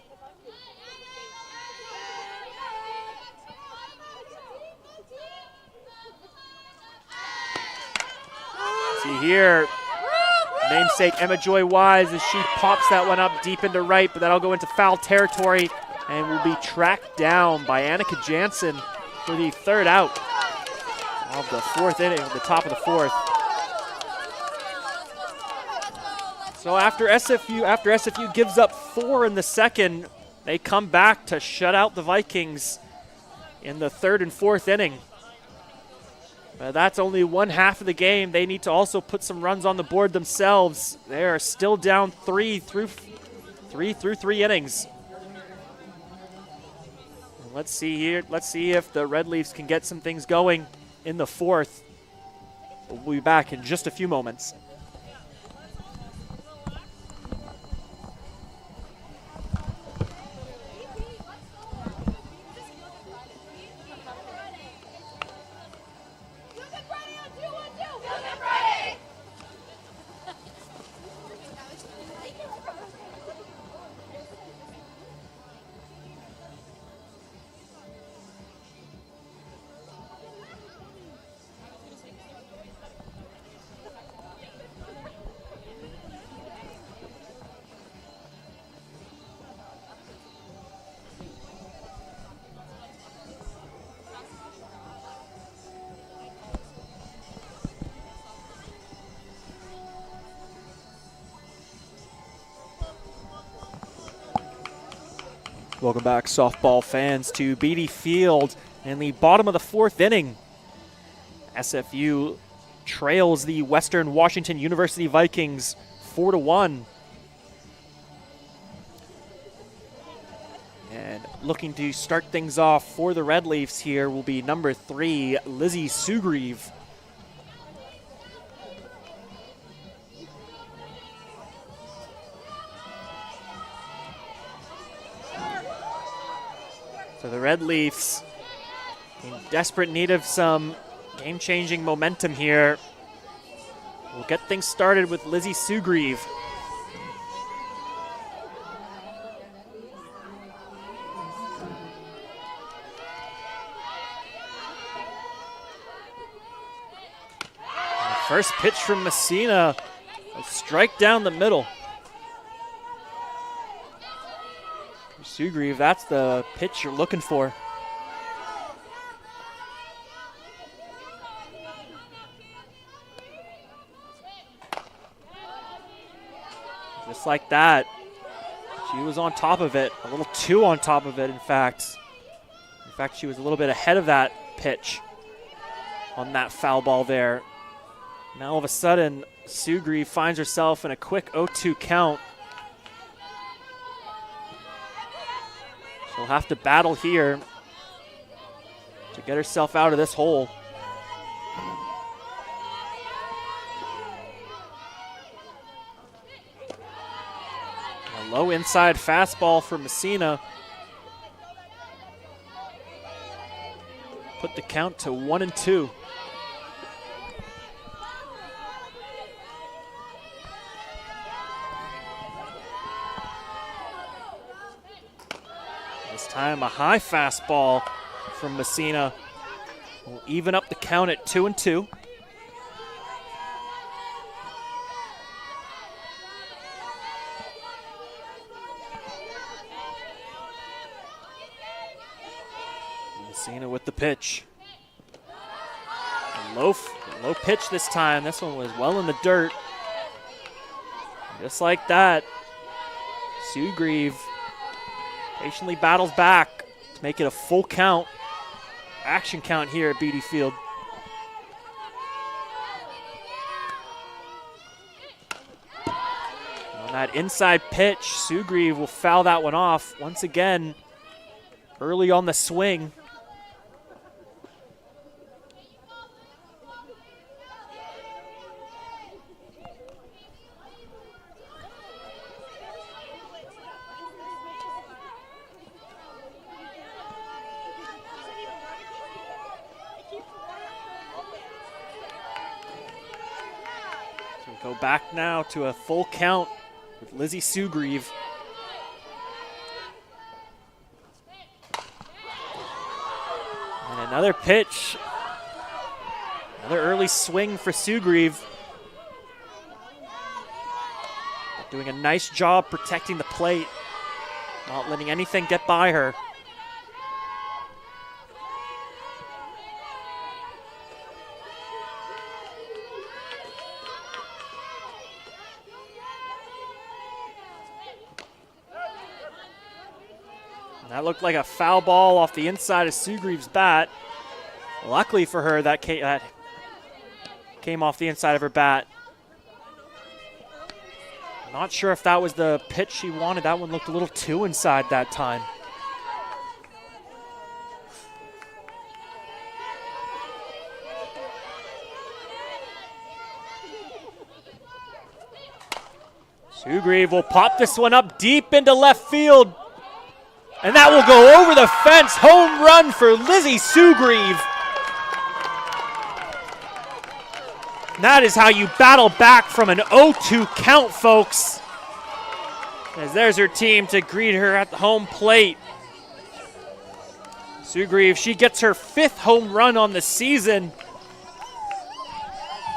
See here, namesake Emma Joy Wise as she pops that one up deep into right, but that'll go into foul territory and will be tracked down by Annika Jansen for the 3rd out of the 4th inning, the top of the 4th. So after SFU gives up 4 in the 2nd, they come back to shut out the Vikings in the 3rd and 4th inning. But that's only one half of the game. They need to also put some runs on the board themselves. They are still down 3 through 3 innings. And let's see here. Let's see if the Red Leafs can get some things going in the 4th. We'll be back in just a few moments. Welcome back, softball fans, to Beatty Field in the bottom of the 4th inning. SFU trails the Western Washington University Vikings 4-1. And looking to start things off for the Red Leafs here will be number 3, Lizzie Sugrieve. So the Red Leafs in desperate need of some game-changing momentum here. We'll get things started with Lizzie Sugrieve. First pitch from Messina, a strike down the middle. Sugrieve, that's the pitch you're looking for. Just like that. She was on top of it, a little too on top of it, in fact. In fact, she was a little bit ahead of that pitch on that foul ball there. Now all of a sudden, Sugri finds herself in a quick 0-2 count. She'll have to battle here to get herself out of this hole. A low inside fastball for Messina. Put the count to 1-2. This time a high fastball from Messina will even up the count at 2-2. Messina with the pitch. A low pitch this time. This one was well in the dirt. Just like that, Sugrieve patiently battles back to make it a full count. Action count here at BD Field. On that inside pitch, Sugrieve will foul that one off once again early on the swing. Go back now to a full count with Lizzie Sugrieve. And another pitch. Another early swing for Sugrieve. Doing a nice job protecting the plate, not letting anything get by her. That looked like a foul ball off the inside of Sugrieve's bat. Luckily for her, that came off the inside of her bat. Not sure if that was the pitch she wanted. That one looked a little too inside that time. Sugrieve will pop this one up deep into left field. And that will go over the fence. Home run for Lizzie Sugrieve. That is how you battle back from an 0-2 count, folks. As there's her team to greet her at the home plate. Sugrieve, she gets her 5th home run on the season.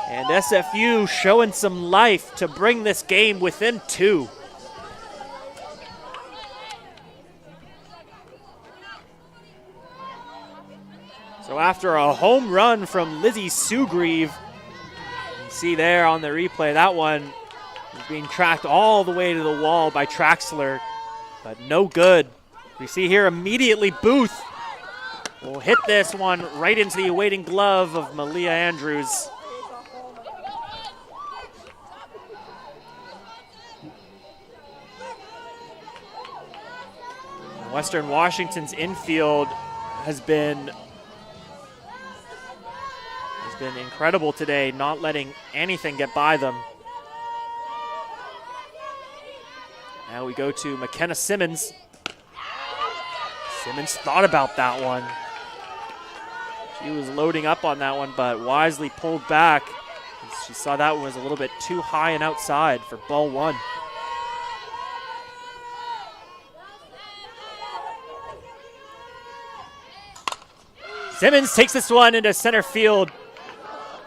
And SFU showing some life to bring this game within 2. So after a home run from Lizzie Sugrieve, you see there on the replay, that one is being tracked all the way to the wall by Traxler, but no good. We see here immediately Booth will hit this one right into the awaiting glove of Malia Andrews. Western Washington's infield has been incredible today, not letting anything get by them. Now we go to McKenna Simmons. Simmons thought about that one. She was loading up on that one, but wisely pulled back. She saw that one was a little bit too high and outside for ball 1. Simmons takes this one into center field.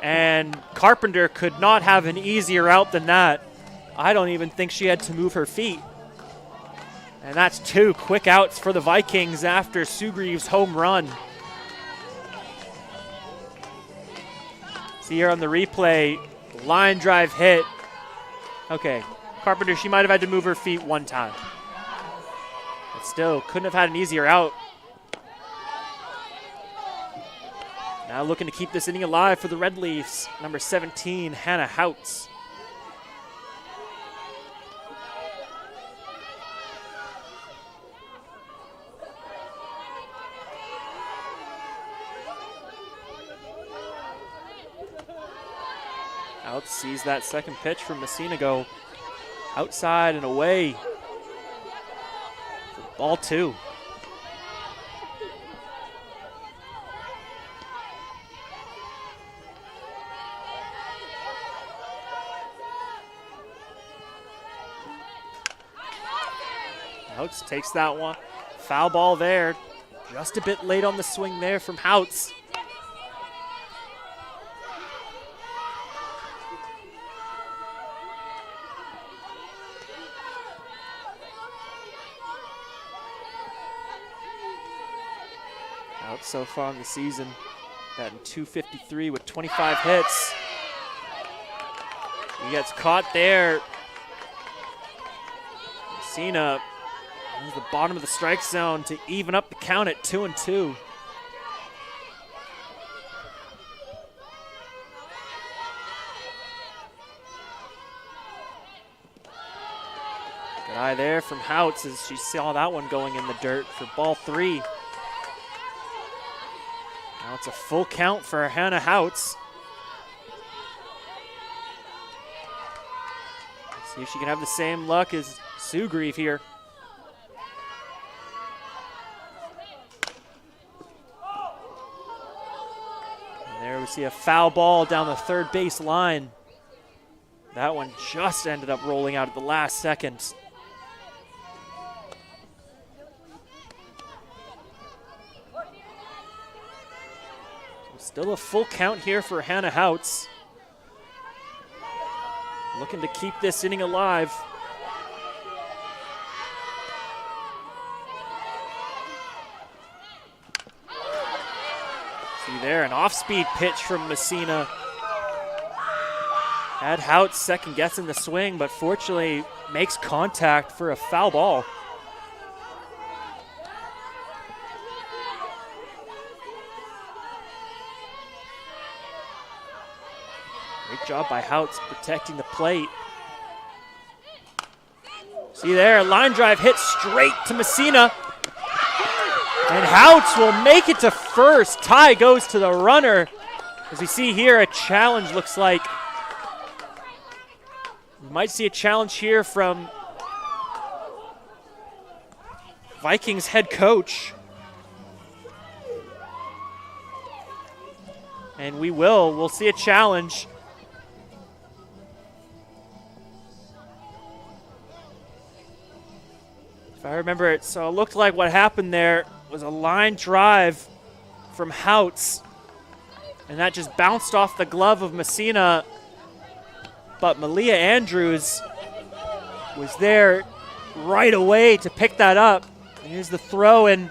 And Carpenter could not have an easier out than that. I don't even think she had to move her feet. And that's 2 quick outs for the Vikings after Sugrieve's home run. See here on the replay, line drive hit. Okay, Carpenter, she might have had to move her feet one time. But still, couldn't have had an easier out. Now looking to keep this inning alive for the Red Leafs, number 17, Hannah Houts. Houts sees that second pitch from Messina go outside and away for ball 2. Houts takes that one. Foul ball there. Just a bit late on the swing there from Houts. Houts so far in the season, batting .253 with 25 hits. He gets caught there. Messina is the bottom of the strike zone to even up the count at 2-2. Good eye there from Houts as she saw that one going in the dirt for ball 3. Now it's a full count for Hannah Houts. Let's see if she can have the same luck as Sue Grieve here. There we see a foul ball down the third base line. That one just ended up rolling out at the last second. Still a full count here for Hannah Houts. Looking to keep this inning alive. See there, an off-speed pitch from Messina. Had Houts second-guessing the swing, but fortunately makes contact for a foul ball. Great job by Houts protecting the plate. See there, line drive hit straight to Messina. And Houts will make it to first. Tie goes to the runner. As we see here, a challenge looks like. We might see a challenge here from Vikings head coach. And we'll see a challenge. If I remember it, so it looked like what happened there was a line drive from Houts, and that just bounced off the glove of Messina, but Malia Andrews was there right away to pick that up. Here's the throw, and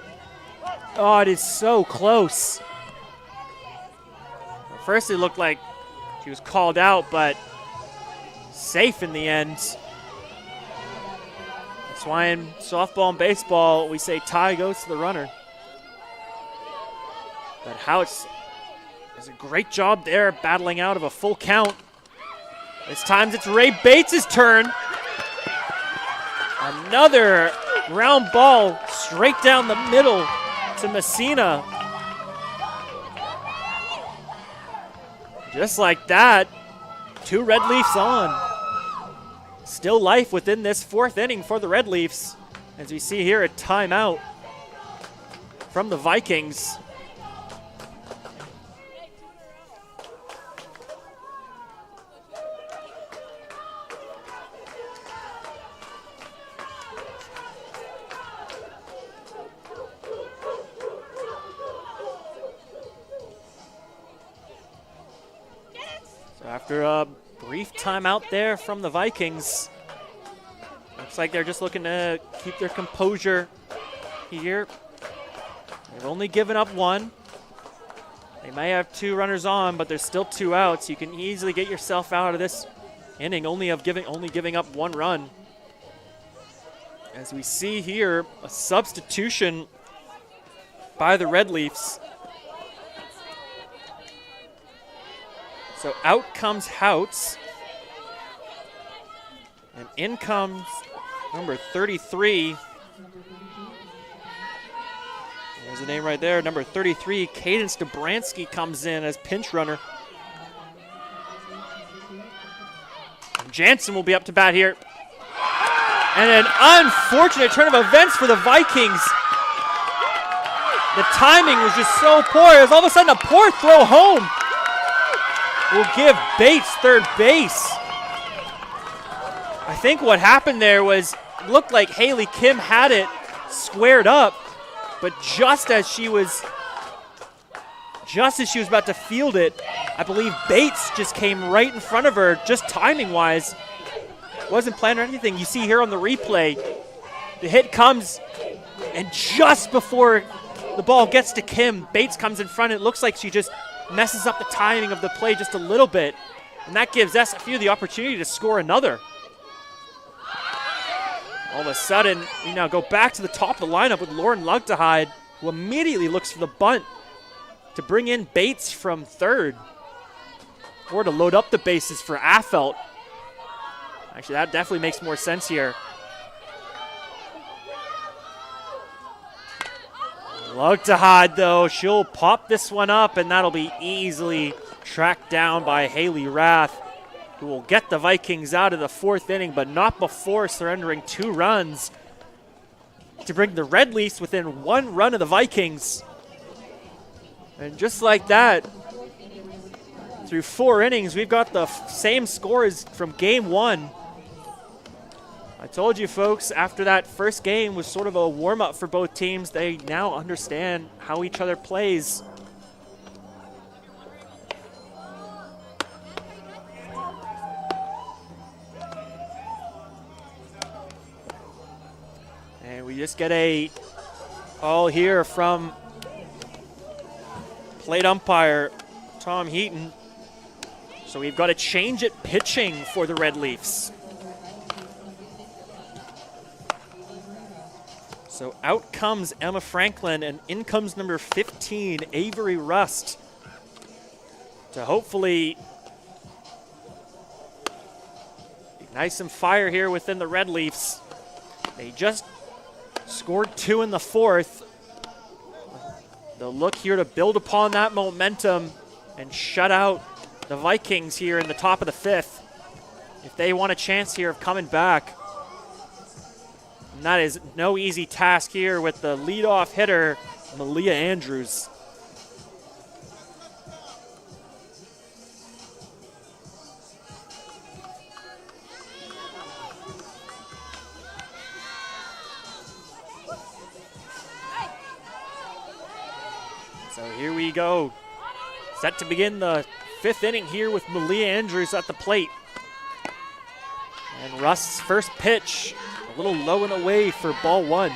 oh, it is so close. At first it looked like she was called out, but safe in the end. That's why in softball and baseball, we say tie goes to the runner. But Houts does a great job there battling out of a full count. This time it's Ray Bates' turn. Another ground ball straight down the middle to Messina. Just like that, 2 Red Leafs on. Still life within this 4th inning for the Red Leafs. As we see here, a timeout from the Vikings. So after a brief timeout there from the Vikings, looks like they're just looking to keep their composure here. They've only given up 1. They may have 2 runners on, but there's still 2 outs. You can easily get yourself out of this inning only giving up 1 run. As we see here, a substitution by the Red Leafs. So out comes Houts. And in comes number 33. There's the name right there, number 33. Cadence Dobransky comes in as pinch runner. And Jansen will be up to bat here. And an unfortunate turn of events for the Vikings. The timing was just so poor. It was all of a sudden a poor throw home. Will give Bates third base. I think what happened there was, it looked like Haley Kim had it squared up, but just as she was about to field it, I believe Bates just came right in front of her, just timing-wise. Wasn't planned or anything. You see here on the replay, the hit comes, and just before the ball gets to Kim, Bates comes in front. It looks like she just messes up the timing of the play just a little bit, and that gives SFU the opportunity to score another. All of a sudden, we now go back to the top of the lineup with Lauren Lugtehide, who immediately looks for the bunt to bring in Bates from third, or to load up the bases for Affelt. Actually, that definitely makes more sense here. Lugtehide, though, she'll pop this one up, and that'll be easily tracked down by Haley Rath, who will get the Vikings out of the fourth inning, but not before surrendering 2 runs to bring the Red Leafs within 1 run of the Vikings. And just like that, through 4 innings, we've got the same score as from game 1. I told you, folks, after that first game was sort of a warm-up for both teams, they now understand how each other plays. And we just get a call here from plate umpire Tom Heaton. So we've got a change at pitching for the Red Leafs. So out comes Emma Franklin, and in comes number 15, Avery Rust, to hopefully ignite some fire here within the Red Leafs. They just scored 2 in the 4th. They'll look here to build upon that momentum and shut out the Vikings here in the top of the 5th if they want a chance here of coming back. And that is no easy task here with the leadoff hitter, Malia Andrews. So here we go. Set to begin the 5th inning here with Malia Andrews at the plate. And Rust's first pitch, a little low and away for ball 1.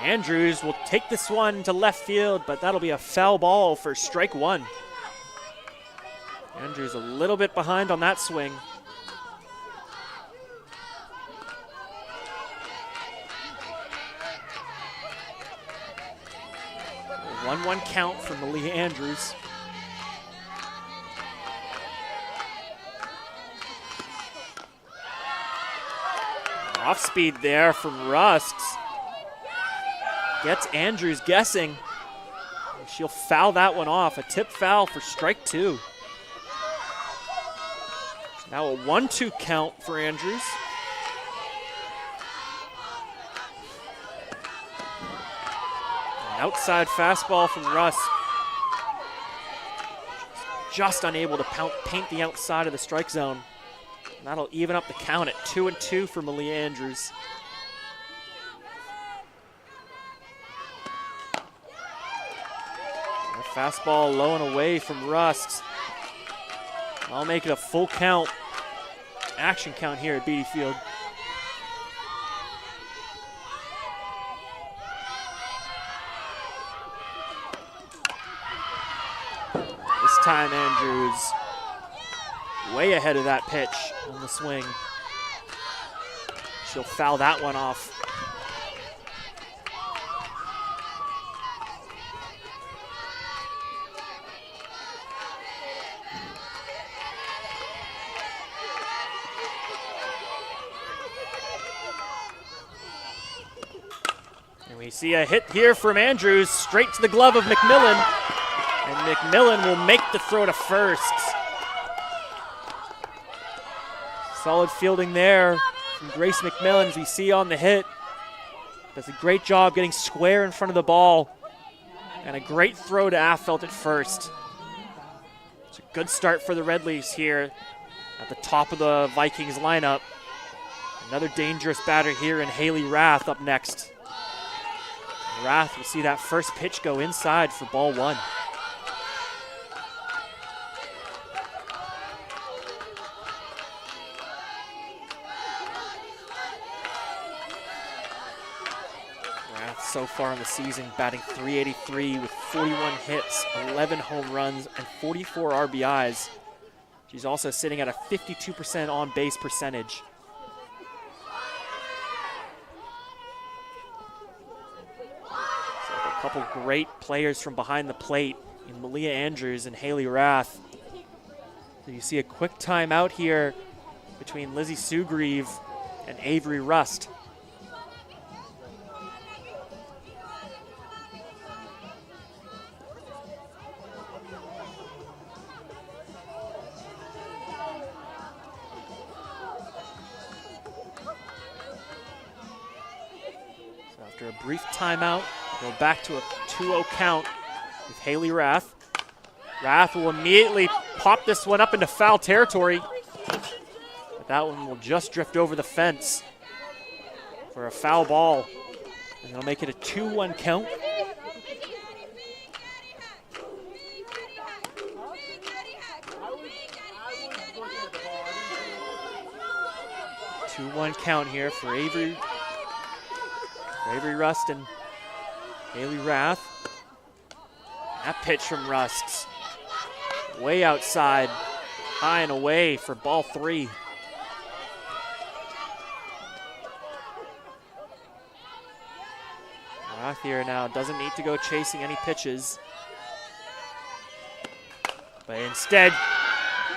Andrews will take this one to left field, but that'll be a foul ball for strike 1. Andrews a little bit behind on that swing. 1-1 count for Malia Andrews. Off speed there from Rust. Gets Andrews guessing. She'll foul that one off. A tip foul for strike 2. Now a 1-2 count for Andrews. An outside fastball from Russ. Just unable to paint the outside of the strike zone. And that'll even up the count at 2-2 for Malia Andrews. A fastball low and away from Rust. I'll make it a full count. Action count here at Beatty Field. This time Andrews way ahead of that pitch on the swing. She'll foul that one off. And we see a hit here from Andrews, straight to the glove of McMillan. And McMillan will make the throw to first. Solid fielding there from Grace McMillan, as we see on the hit. Does a great job getting square in front of the ball. And a great throw to Affelt at first. It's a good start for the Red Leafs here at the top of the Vikings lineup. Another dangerous batter here in Haley Rath up next. And Rath will see that first pitch go inside for ball one. So far in the season, batting .383 with 41 hits, 11 home runs, and 44 RBIs. She's also sitting at a 52% on-base percentage. So a couple great players from behind the plate in Malia Andrews and Haley Rath. So you see a quick timeout here between Lizzie Sugrieve and Avery Rust. After a brief timeout, go back to a 2-0 count with Haley Rath. Rath will immediately pop this one up into foul territory, but that one will just drift over the fence for a foul ball, and it'll make it a 2-1 count. Two-one count here for Avery Rust and Haley Rath. That pitch from Rust, way outside, high and away for ball three. Rath here now doesn't need to go chasing any pitches, but instead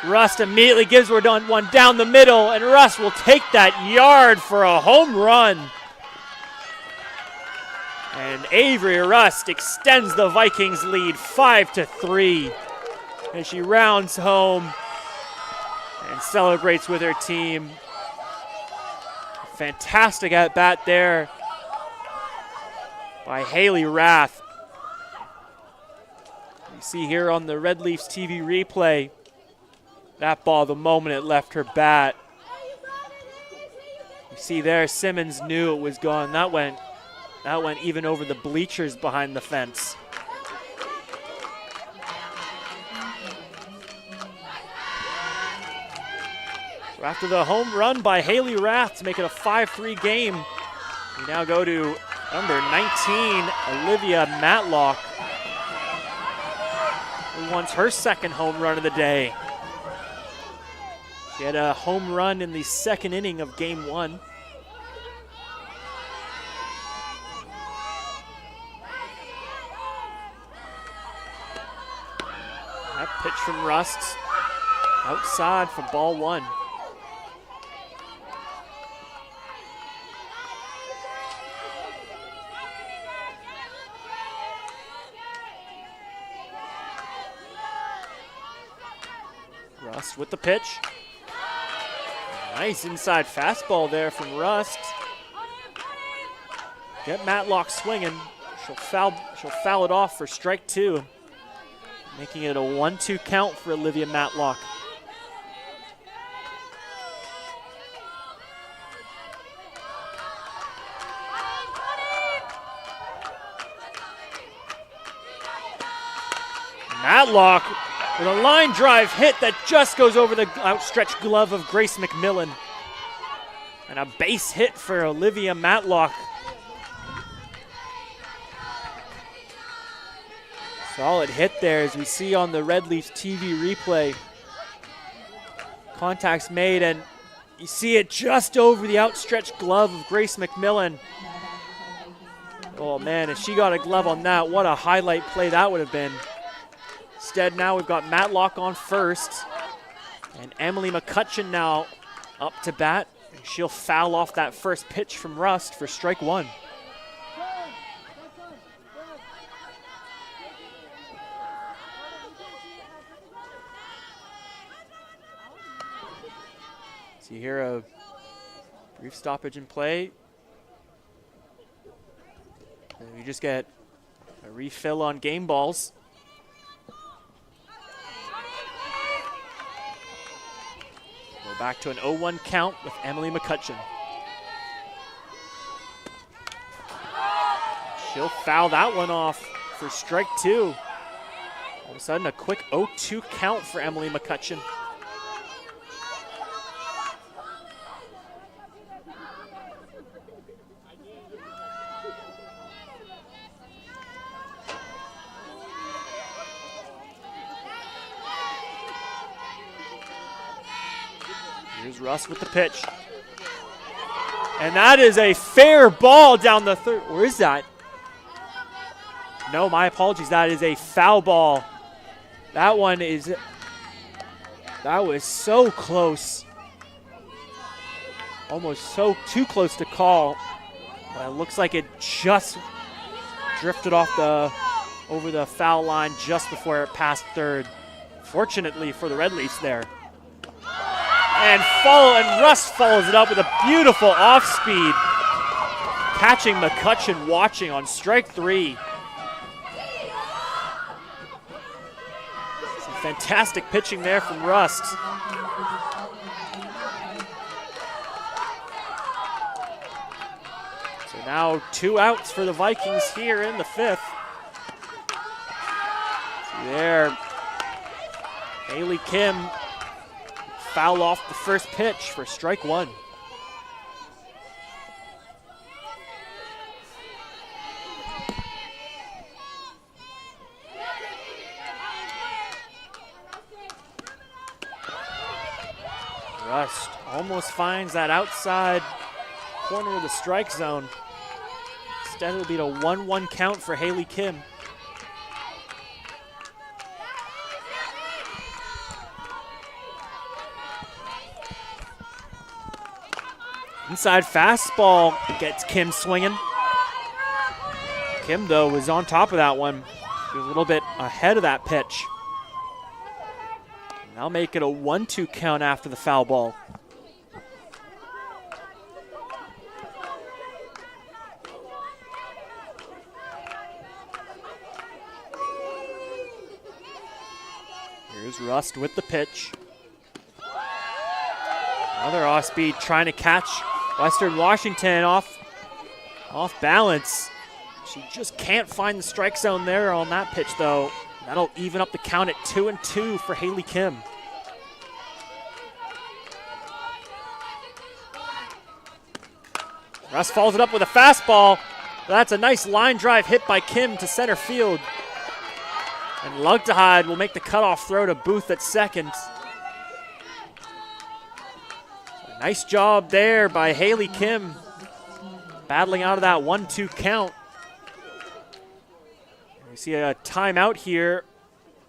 Rust immediately gives her one down the middle, and Rust will take that yard for a home run. And Avery Rust extends the Vikings lead 5-3 as she rounds home and celebrates with her team. A fantastic at-bat there by Haley Rath. You see here on the Red Leafs TV replay, that ball, the moment it left her bat. You see there, Simmons knew it was gone. That went even over the bleachers behind the fence. So after the home run by Haley Rath to make it a 5-3 game, we now go to number 19, Olivia Matlock, who wants her second home run of the day. She had a home run in the second inning of game one. That pitch from Rust outside for ball one. Rust with the pitch. Nice inside fastball there from Rust. Get Matlock swinging. She'll foul it off for strike two, making it a 1-2 count for Olivia Matlock. Matlock with a line drive hit that just goes over the outstretched glove of Grace McMillan. And a base hit for Olivia Matlock. Solid hit there, as we see on the Red Leafs TV replay. Contact's made, and You see it just over the outstretched glove of Grace McMillan. Oh man, if she got a glove on that, what a highlight play that would have been. Instead, now we've got Matlock on first. And Emily McCutcheon now up to bat. She'll foul off that first pitch from Rust for strike one. So you hear a brief stoppage in play. And you just get a refill on game balls. Go back to an 0-1 count with Emily McCutcheon. She'll foul that one off for strike two. All of a sudden, a quick 0-2 count for Emily McCutcheon. Here's Russ with the pitch. And that is a fair ball down the third. Where is that? No, my apologies. That is a foul ball. That one is, that was so close. Almost too close to call. But it looks like it just drifted off over the foul line just before it passed third. Fortunately for the Red Leafs there. And Russ follows it up with a beautiful off-speed. Catching McCutcheon watching on strike three. Some fantastic pitching there from Rust. So now 2 outs for the Vikings here in the fifth. See there, Haley Kim foul off the first pitch for strike one. Rust almost finds that outside corner of the strike zone. Instead, it'll be a 1-1 count for Haley Kim. Inside fastball gets Kim swinging. Kim, though, was on top of that one. She was a little bit ahead of that pitch. Now make it a 1-2 count after the foul ball. Here's Rust with the pitch. Another off-speed trying to catch Western Washington off balance. She just can't find the strike zone there on that pitch, though. That'll even up the count at 2-2 for Haley Kim. Russ follows it up with a fastball. That's a nice line drive hit by Kim to center field. And Lugtehide will make the cutoff throw to Booth at second. Nice job there by Haley Kim, battling out of that 1-2 count. We see a timeout here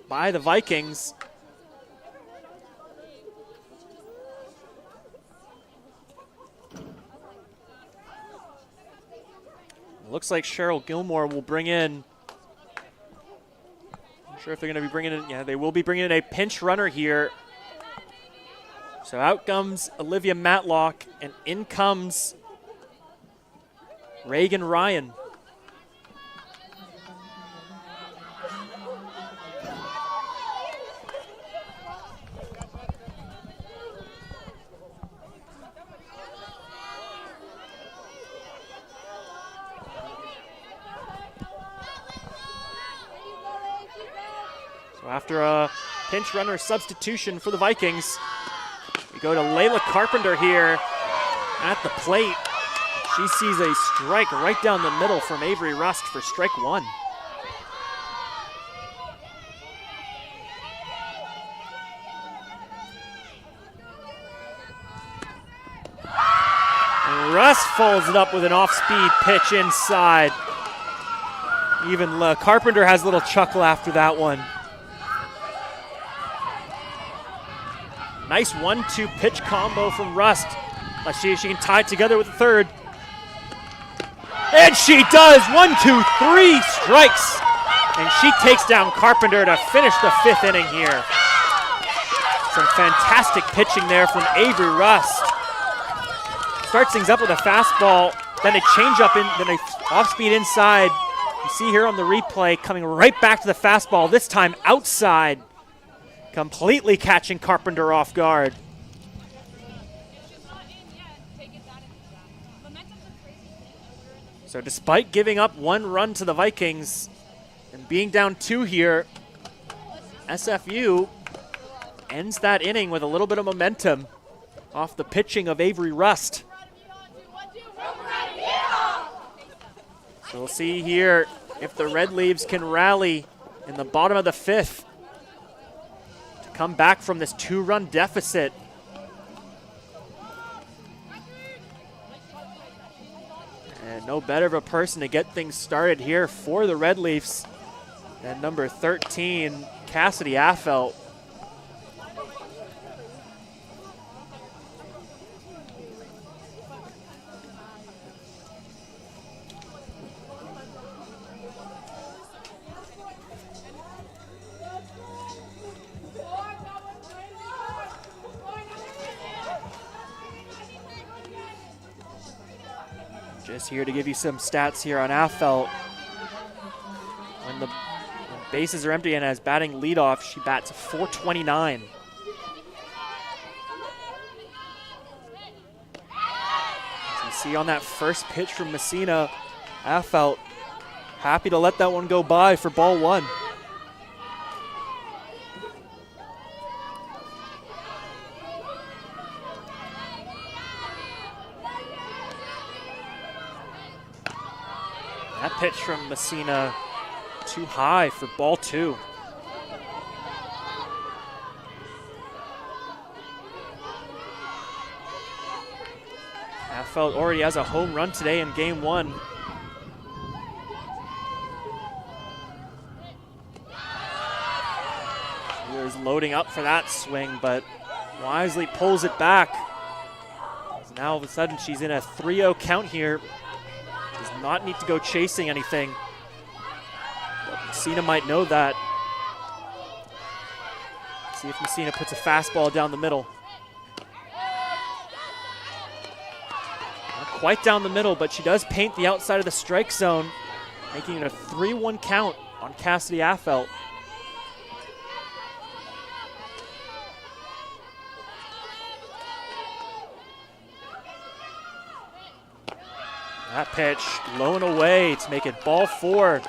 by the Vikings. It looks like Cheryl Gilmore will bring in, not sure if they're going to be bringing in, yeah, they will be bringing in a pinch runner here. So out comes Olivia Matlock, and in comes Reagan Ryan. So after a pinch runner substitution for the Vikings, we go to Layla Carpenter here at the plate. She sees a strike right down the middle from Avery Rust for strike one. Rust folds it up with an off-speed pitch inside. Even Carpenter has a little chuckle after that one. Nice 1-2 pitch combo from Rust. Let's see if she can tie it together with the third. And she does! 1, 2, 3 strikes. And she takes down Carpenter to finish the 5th inning here. Some fantastic pitching there from Avery Rust. Starts things up with a fastball, then a changeup, then a off-speed inside. You see here on the replay, coming right back to the fastball, this time outside. Completely catching Carpenter off guard. So despite giving up 1 run to the Vikings and being down 2 here, SFU ends that inning with a little bit of momentum off the pitching of Avery Rust. So we'll see here if the Red Leaves can rally in the bottom of the 5th to come back from this 2-run deficit. And no better of a person to get things started here for the Red Leafs than number 13, Cassidy Affelt. Just here to give you some stats here on Affelt. When the bases are empty and as batting leadoff, she bats .429. As you see on that first pitch from Messina, Affelt happy to let that one go by for ball 1. That pitch from Messina too high for ball 2. Affelt already has a home run today in game 1. She was loading up for that swing, but wisely pulls it back. Now all of a sudden she's in a 3-0 count here. Does not need to go chasing anything. But Messina might know that. See if Messina puts a fastball down the middle. Not quite down the middle, but she does paint the outside of the strike zone, making it a 3-1 count on Cassidy Affelt. That pitch low and away to make it ball 4.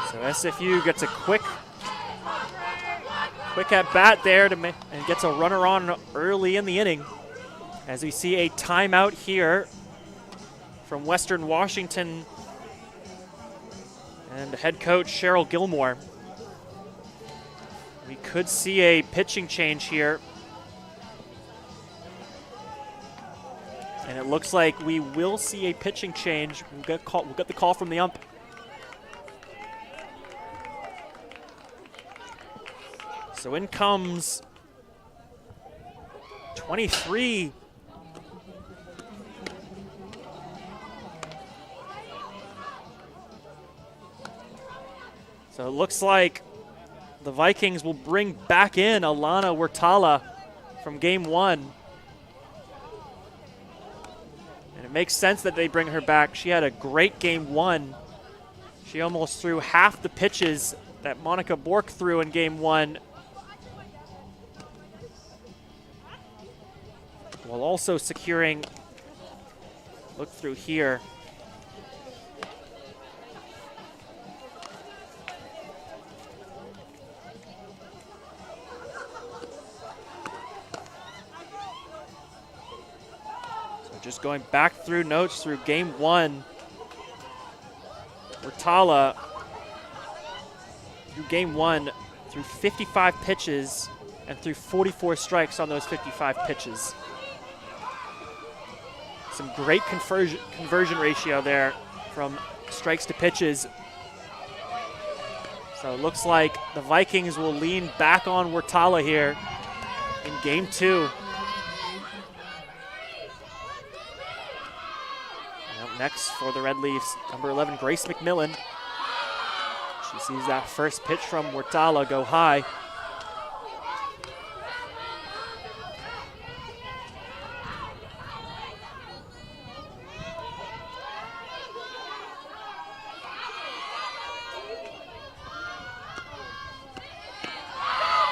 So SFU gets a quick at bat there and gets a runner on early in the inning. As we see a timeout here from Western Washington and head coach Cheryl Gilmore. We could see a pitching change here. And it looks like we will see a pitching change. We'll get the call from the ump. So in comes 23. So it looks like the Vikings will bring back in Alana Wertala from game 1. It makes sense that they bring her back. She had a great game 1. She almost threw half the pitches that Monica Bork threw in game 1. While also securing, look through here. Just going back through notes through game 1, Wertala through game 1 threw 55 pitches and threw 44 strikes on those 55 pitches. some great conversion ratio there from strikes to pitches. So it looks like the Vikings will lean back on Wartala here in game 2. Up next for the Red Leafs, number 11, Grace McMillan. She sees that first pitch from Wartala go high.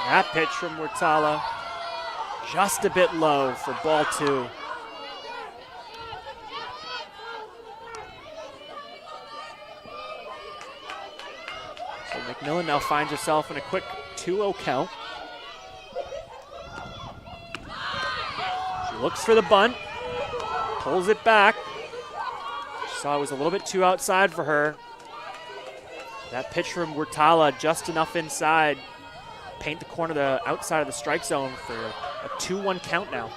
That pitch from Wartala, just a bit low for ball 2. So McMillan now finds herself in a quick 2-0 count. She looks for the bunt, pulls it back. She saw it was a little bit too outside for her. That pitch from Wartala just enough inside. Paint the corner, the outside of the strike zone for a 2-1 count now.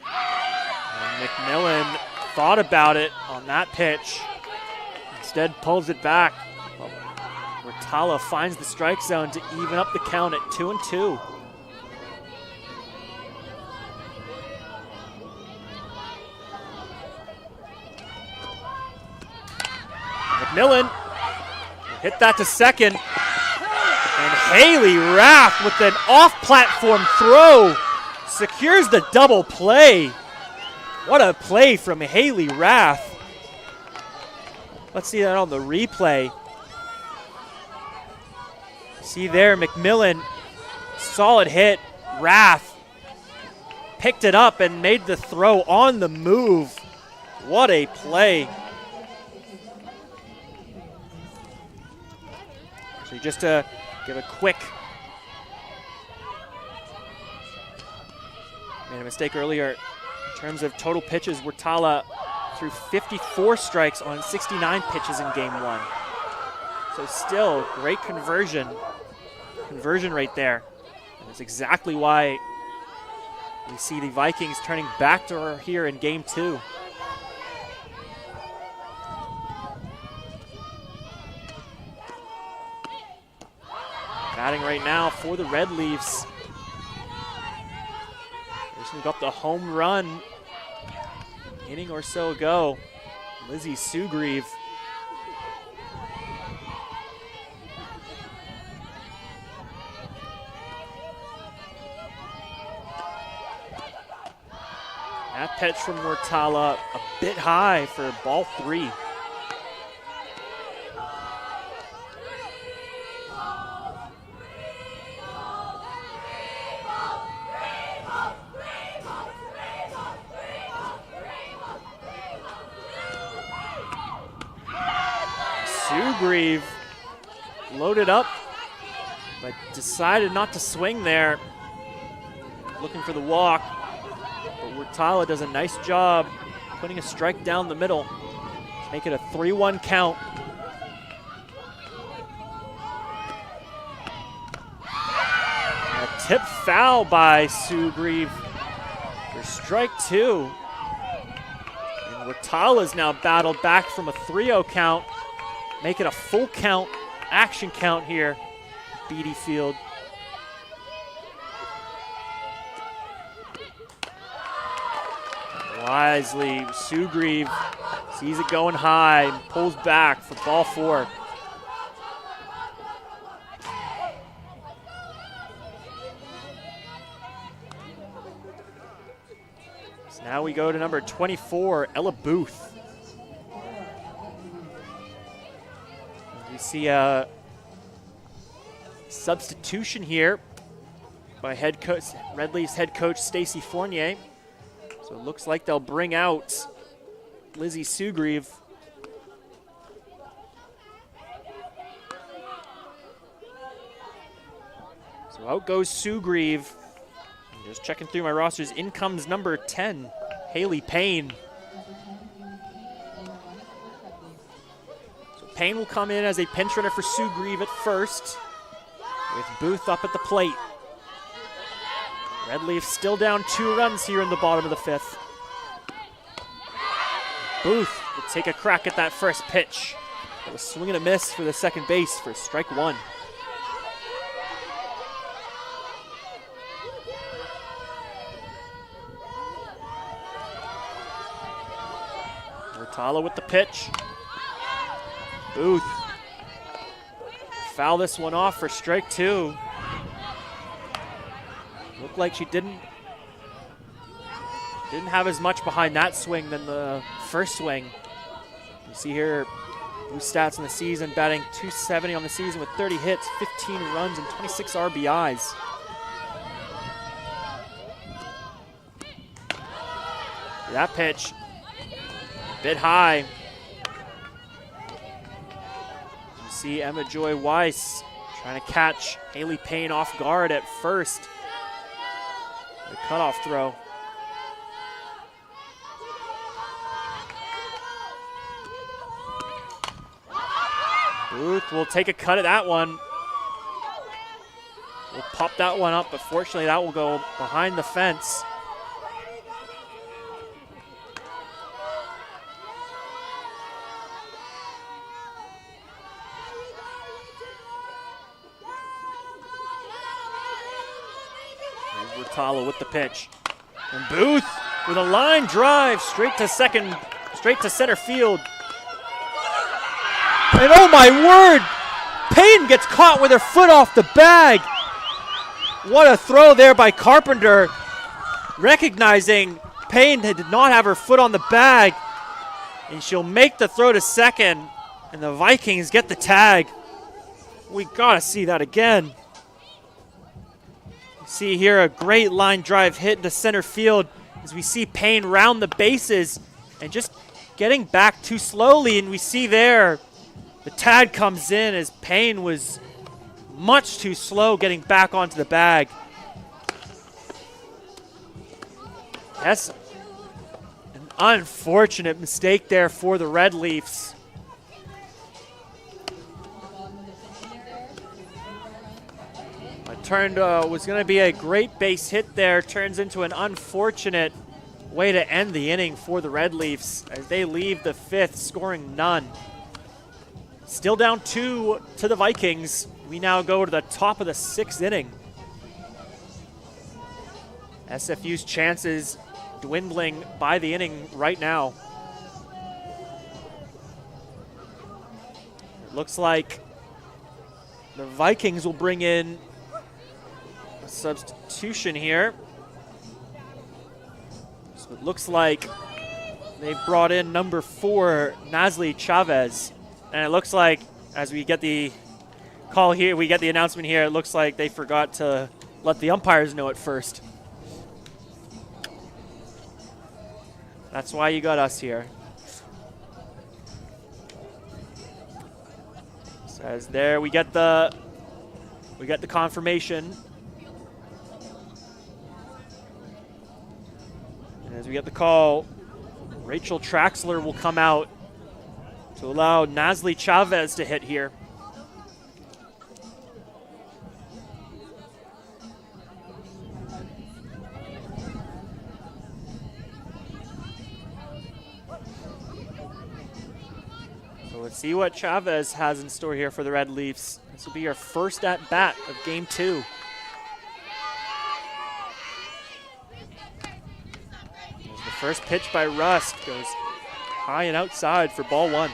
And McMillan thought about it on that pitch. Instead pulls it back. Well, Wartala finds the strike zone to even up the count at 2-2. McMillan hit that to second. And Haley Raff with an off-platform throw secures the double play. What a play from Haley Raff. Let's see that on the replay. See there, McMillan, solid hit. Raff picked it up and made the throw on the move. What a play. So just to give a quick, made a mistake earlier in terms of total pitches. Wartala threw 54 strikes on 69 pitches in game 1. So still great conversion rate there. And that's exactly why we see the Vikings turning back to her here in game 2. Batting right now for the Red Leafs. They just got the home run inning or so ago. Lizzie Sugrieve. That pitch from Wartala a bit high for ball 3. Sugrieve loaded up, but decided not to swing there. Looking for the walk, but Wartala does a nice job putting a strike down the middle to make it a 3-1 count. A tip foul by Sugrieve for strike 2. And Wartala's now battled back from a 3-0 count. Make it a full count, action count here at Beatty Field. Wisely, Sugrieve sees it going high and pulls back for ball 4. So now we go to number 24, Ella Booth. We see a substitution here by head coach, Red Leafs head coach Stacey Fournier. So it looks like they'll bring out Lizzie Sugrieve. So out goes Sugrieve. I'm just checking through my rosters. In comes number 10, Haley Payne. Payne will come in as a pinch runner for Sugrieve at first, with Booth up at the plate. Red Leafs still down 2 runs here in the bottom of the 5th. Booth will take a crack at that first pitch. It was swing and a miss for the second base for strike 1. Hurtado with the pitch. Booth. Foul this one off for strike 2. Looked like she didn't have as much behind that swing than the first swing. You see here, Booth stats in the season, batting .270 on the season with 30 hits, 15 runs, and 26 RBIs. That pitch, a bit high. You see Emma Joy Weiss trying to catch Haley Payne off guard at first. The cutoff throw. Booth will take a cut at that one. We'll pop that one up, but fortunately that will go behind the fence. There's Rotalo with the pitch. And Booth with a line drive straight to center field. And oh my word, Payne gets caught with her foot off the bag. What a throw there by Carpenter. Recognizing Payne did not have her foot on the bag. And she'll make the throw to second. And the Vikings get the tag. We gotta see that again. See here a great line drive hit into center field as we see Payne round the bases and just getting back too slowly. And we see there the tag comes in as Payne was much too slow getting back onto the bag. That's an unfortunate mistake there for the Red Leafs. Was going to be a great base hit there. Turns into an unfortunate way to end the inning for the Red Leafs as they leave the 5th scoring none. Still down 2 to the Vikings. We now go to the top of the 6th inning. SFU's chances dwindling by the inning right now. It looks like the Vikings will bring in a substitution here. So it looks like they brought in number 4, Nazli Chavez. And it looks like, as we get the call here, we get the announcement here, it looks like they forgot to let the umpires know it first. That's why you got us here. So as there, we get the confirmation. And as we get the call, Rachel Traxler will come out to allow Nazli Chavez to hit here. So let's see what Chavez has in store here for the Red Leafs. This will be her first at bat of game 2. As the first pitch by Rust goes high and outside for ball 1.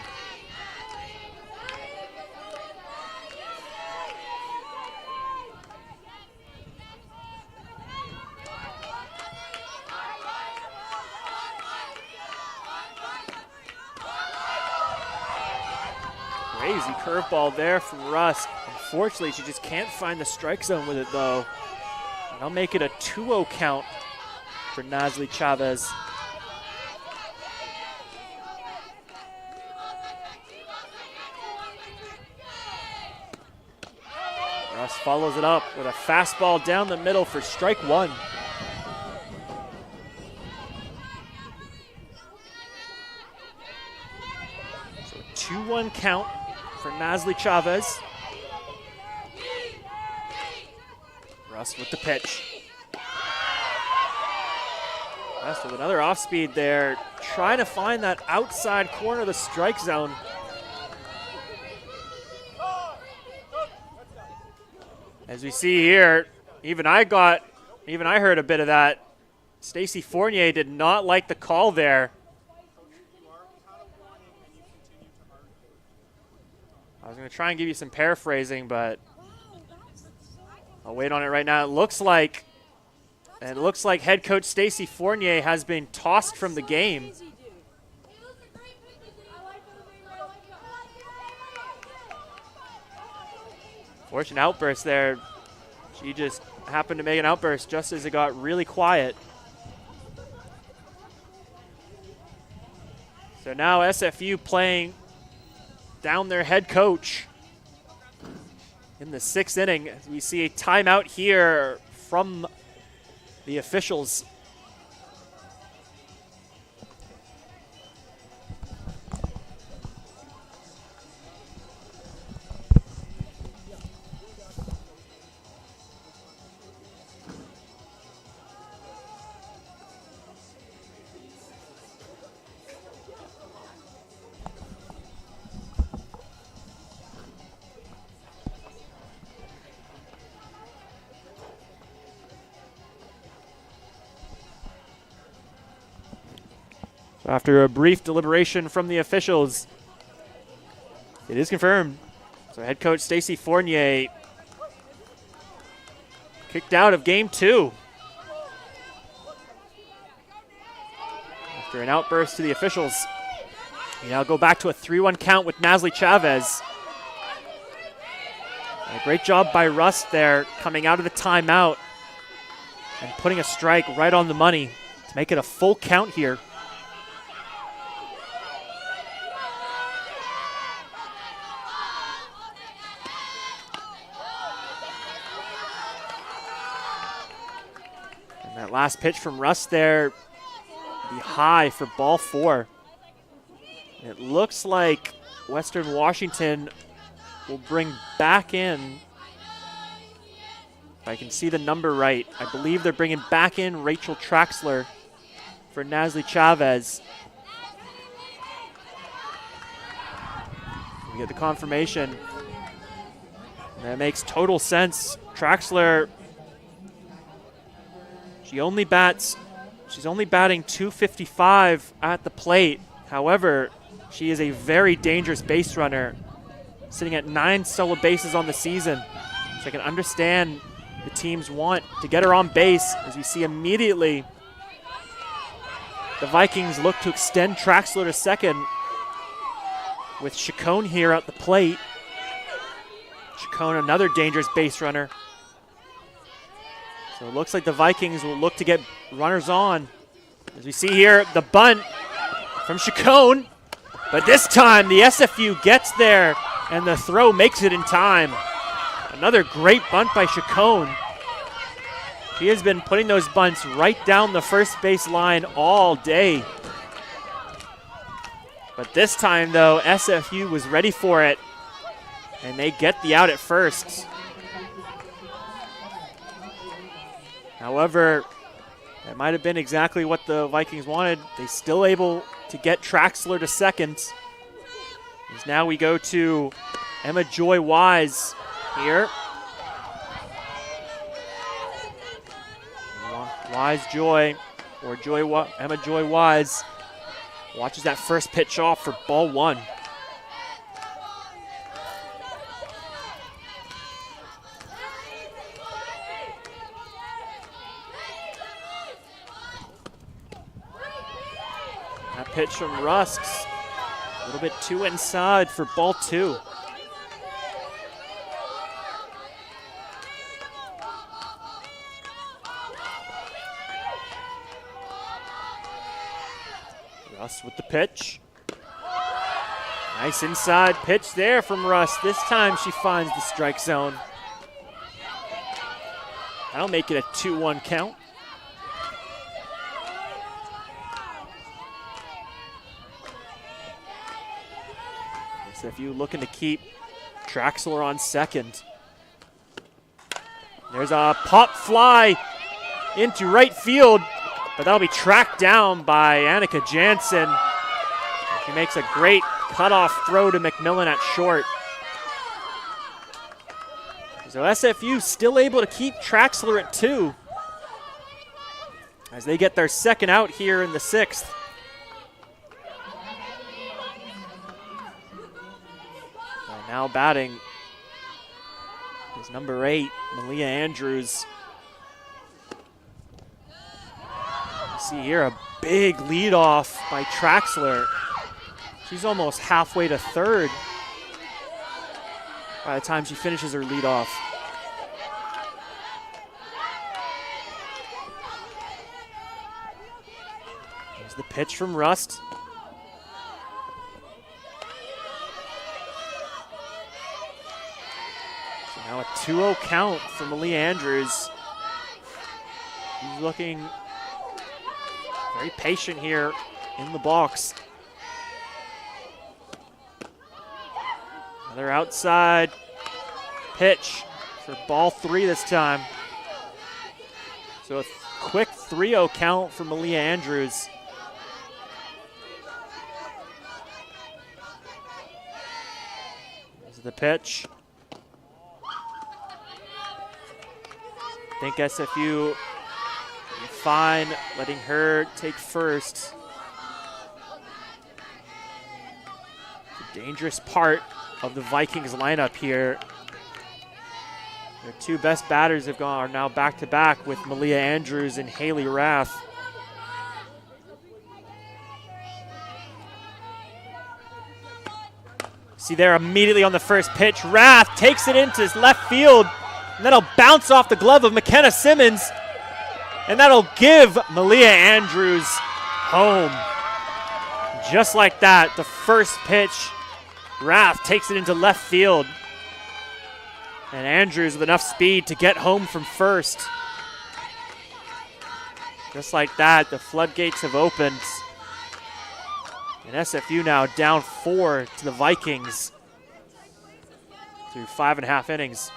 Crazy curveball there from Rust. Unfortunately, she just can't find the strike zone with it, though. And I'll make it a 2-0 count for Nazli Chavez. Rust follows it up with a fastball down the middle for strike 1. So 2-1 count for Nazli Chavez. Rust with the pitch. West with another off speed there, trying to find that outside corner of the strike zone. As we see here, even I heard a bit of that. Stacy Fournier did not like the call there. I was going to try and give you some paraphrasing, but I'll wait on it right now. It looks like head coach Stacy Fournier has been tossed from the game. Fortunate outburst there. She just happened to make an outburst just as it got really quiet. So now SFU playing down their head coach in the 6th inning. We see a timeout here from the officials. After a brief deliberation from the officials, it is confirmed. So head coach Stacy Fournier kicked out of game 2. After an outburst to the officials, we now go back to a 3-1 count with Nasli Chavez. A great job by Russ there, coming out of the timeout and putting a strike right on the money to make it a full count here. That last pitch from Russ there, be high for ball 4. It looks like Western Washington will bring back in, if I can see the number right, I believe they're bringing back in Rachel Traxler for Nasli Chavez. We get the confirmation. That makes total sense. Traxler, she's only batting .255 at the plate. However, she is a very dangerous base runner, sitting at 9 solo bases on the season. So I can understand the teams want to get her on base, as we see immediately the Vikings look to extend Traxler to second with Chacon here at the plate. Chacon, another dangerous base runner. So it looks like the Vikings will look to get runners on. As we see here, the bunt from Chacon. But this time, the SFU gets there, and the throw makes it in time. Another great bunt by Chacon. She has been putting those bunts right down the first base line all day. But this time, though, SFU was ready for it, and they get the out at first. However, that might have been exactly what the Vikings wanted. They still able to get Traxler to second. As now we go to Emma Joy Wise here. Wise Joy, or Emma Joy Wise, watches that first pitch off for ball 1. That pitch from Rusks, a little bit too inside for ball 2. Russ with the pitch. Nice inside pitch there from Russ. This time she finds the strike zone. That'll make it a 2-1 count. SFU looking to keep Traxler on second. There's a pop fly into right field. but that'll be tracked down by Annika Jansen. She makes a great cutoff throw to McMillan at short. So SFU still able to keep Traxler at 2 as they get their second out here in the 6th. And now batting is number 8, Malia Andrews. You see here a big leadoff by Traxler. She's almost halfway to third by the time she finishes her leadoff. Here's the pitch from Rust. So now a 2-0 count for Malia Andrews. She's looking very patient here in the box. Another outside pitch for ball 3 this time. So a quick 3-0 count for Malia Andrews. Here's the pitch. I think SFU fine letting her take first. It's a dangerous part of the Vikings lineup here. Their 2 best batters are now back-to-back with Malia Andrews and Haley Rath. See there immediately on the first pitch, Rath takes it into left field, and that'll bounce off the glove of McKenna Simmons, and that'll give Malia Andrews home. Just like that, the first pitch, Rath takes it into left field. And Andrews with enough speed to get home from first. Just like that, the floodgates have opened. And SFU now down 4 to the Vikings through 5.5 innings.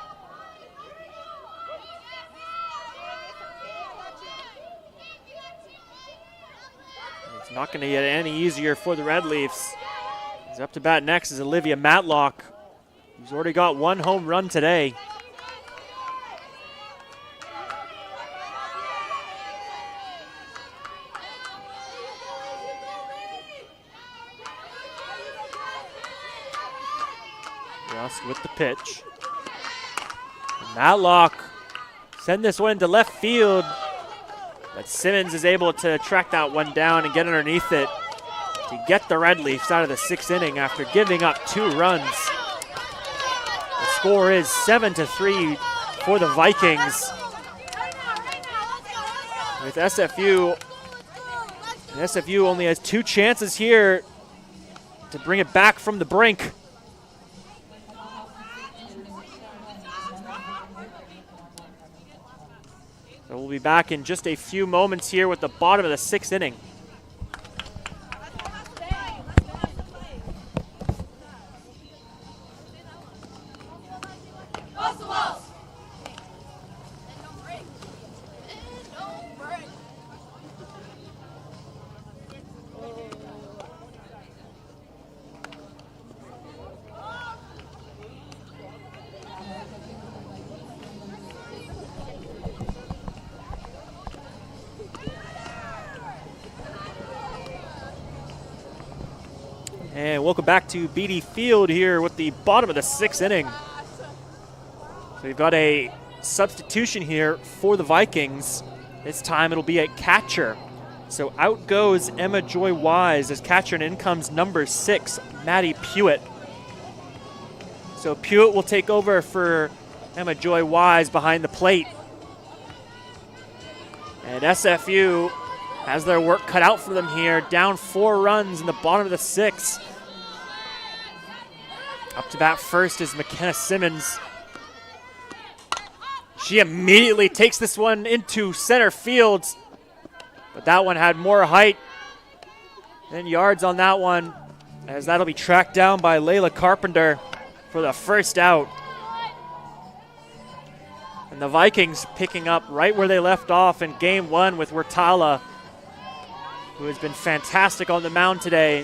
It's not going to get any easier for the Red Leafs. Up to bat next is Olivia Matlock, who's already got 1 home run today. Rust with the pitch. And Matlock send this one into left field, but Simmons is able to track that one down and get underneath it to get the Red Leafs out of the 6th inning after giving up 2 runs. The score is 7-3 for the Vikings. With SFU, and SFU only has 2 chances here to bring it back from the brink. So we'll be back in just a few moments here with the bottom of the 6th inning. And welcome back to BD Field here with the bottom of the 6th inning. So we've got a substitution here for the Vikings. This time it'll be a catcher. So out goes Emma Joy Wise as catcher, and in comes number 6, Maddie Pewitt. So Pewitt will take over for Emma Joy Wise behind the plate. And SFU has their work cut out for them here, down 4 runs in the bottom of the 6th. Up to bat first is McKenna Simmons. She immediately takes this one into center field, but that one had more height than yards on that one, as that'll be tracked down by Layla Carpenter for the first out. And the Vikings picking up right where they left off in game 1 with Wertala who has been fantastic on the mound today.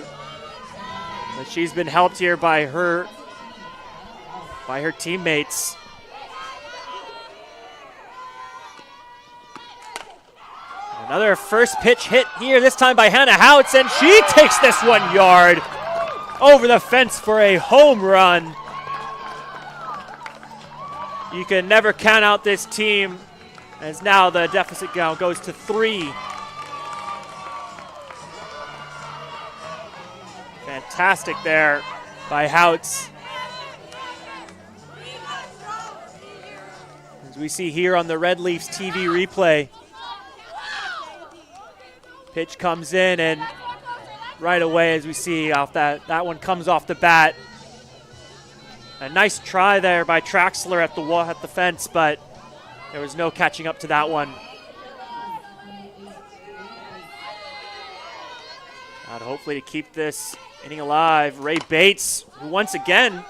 But she's been helped here by her teammates. Another first pitch hit here, this time by Hannah Houts, and she takes this 1 yard over the fence for a home run. You can never count out this team, as now the deficit count goes to 3. Fantastic there by Houts. As we see here on the Red Leafs TV replay, pitch comes in, and right away, as we see off that one comes off the bat. A nice try there by Traxler at the fence, but there was no catching up to that one. And hopefully to keep this inning alive, Ray Bates, who once again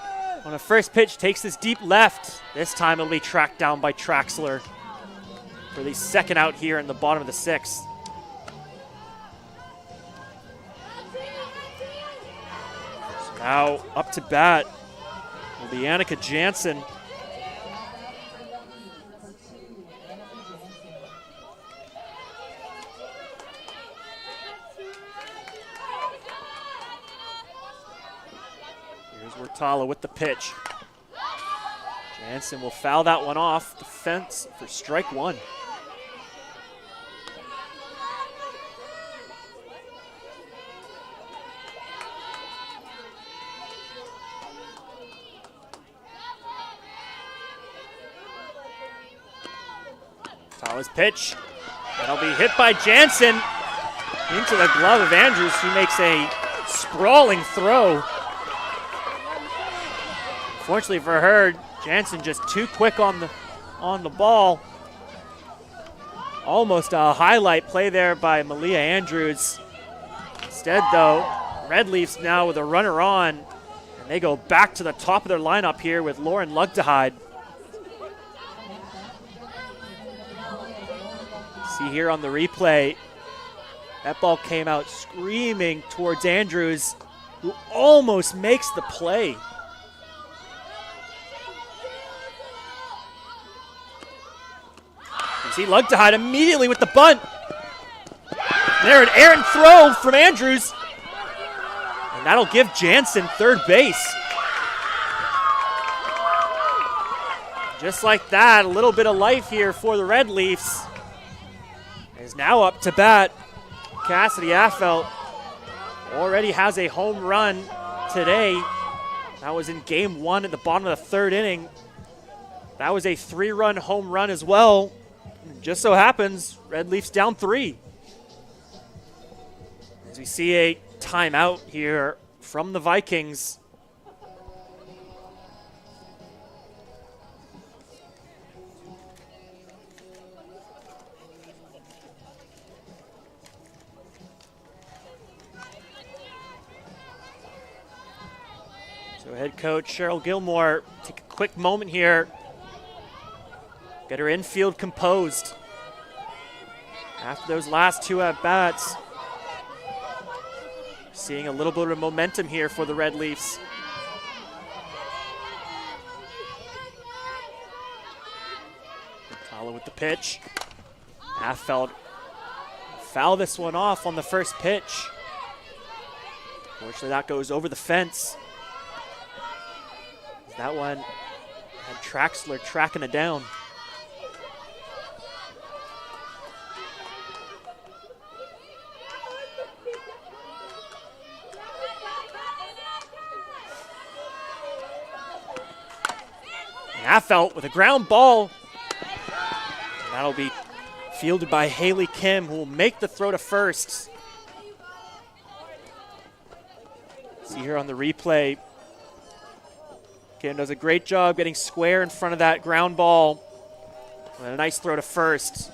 on a first pitch takes this deep left. This time it'll be tracked down by Traxler for the second out here in the bottom of the 6th. So now up to bat will be Annika Jansen. Here's Wertala with the pitch. Jansen will foul that one off the fence for strike 1. Fowler's pitch. That'll be hit by Jansen into the glove of Andrews, who makes a sprawling throw. Fortunately for her, Jansen just too quick on the ball. Almost a highlight play there by Malia Andrews. Instead, though, Red Leafs now with a runner on, and they go back to the top of their lineup here with Lauren Lugdehide. See here on the replay, that ball came out screaming towards Andrews, who almost makes the play. You see Lugdehide immediately with the bunt. There, an errant throw from Andrews, and that'll give Jansen third base. Just like that, a little bit of life here for the Red Leafs. Is now up to bat. Cassidy Affelt already has a home run today. That was in game 1 at the bottom of the 3rd inning. That was a 3-run home run as well. Just so happens, Red Leafs down 3. As we see a timeout here from the Vikings. So head coach Cheryl Gilmore, take a quick moment here. Get her infield composed. After those last 2 at-bats, seeing a little bit of momentum here for the Red Leafs. Wertala with the pitch. Affelt foul this one off on the first pitch. Fortunately, that goes over the fence. That one had Traxler tracking it down. And Affelt with a ground ball. And that'll be fielded by Haley Kim, who will make the throw to first. See here on the replay, Kim does a great job getting square in front of that ground ball. And a nice throw to first.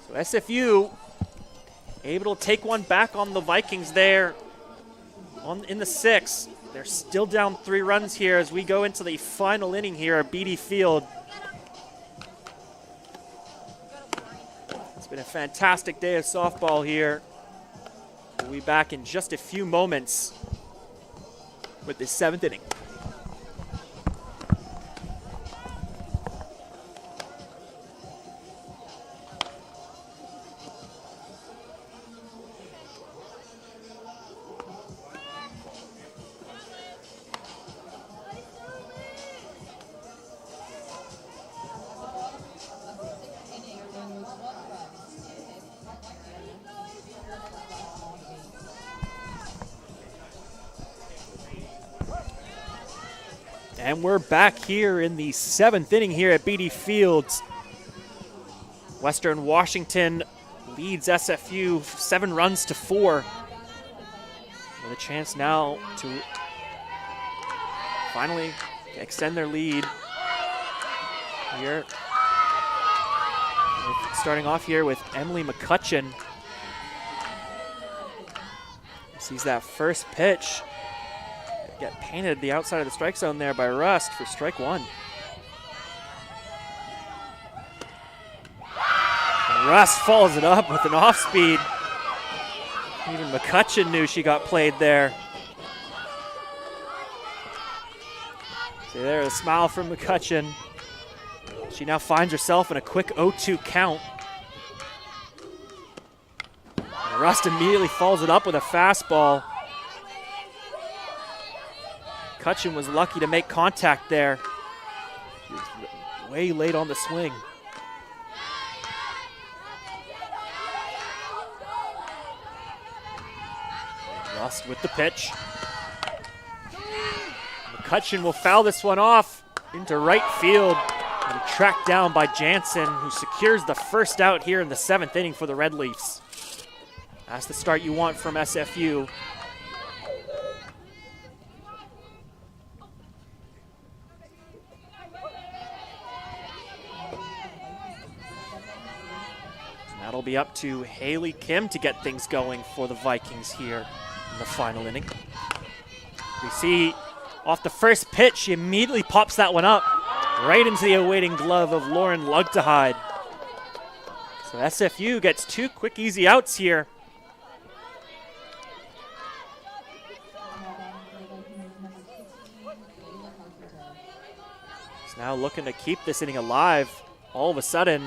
So SFU able to take one back on the Vikings there in the 6th. They're still down 3 runs here as we go into the final inning here at BD Field. It's Been a fantastic day of softball here. We'll be back in just a few moments with the 7th inning. And we're back here in the 7th inning here at BD Fields. Western Washington leads SFU 7 runs to 4. With a chance now to finally extend their lead here. Starting off here with Emily McCutcheon. Sees that first pitch. Get painted the outside of the strike zone there by Rust for strike 1. And Rust follows it up with an off speed. Even McCutcheon knew she got played there. See there, a smile from McCutcheon. She now finds herself in a quick 0-2 count. And Rust immediately follows it up with a fastball. McCutcheon was lucky to make contact there. He was way late on the swing. Rust with the pitch. McCutcheon will foul this one off into right field and tracked down by Jansen, who secures the first out here in the 7th inning for the Red Leafs. That's the start you want from SFU. That'll be up to Haley Kim to get things going for the Vikings here in the final inning. We see off the first pitch, she immediately pops that one up right into the awaiting glove of Lauren Lugtehide. So SFU gets 2 quick, easy outs here. It's now looking to keep this inning alive. All of a sudden,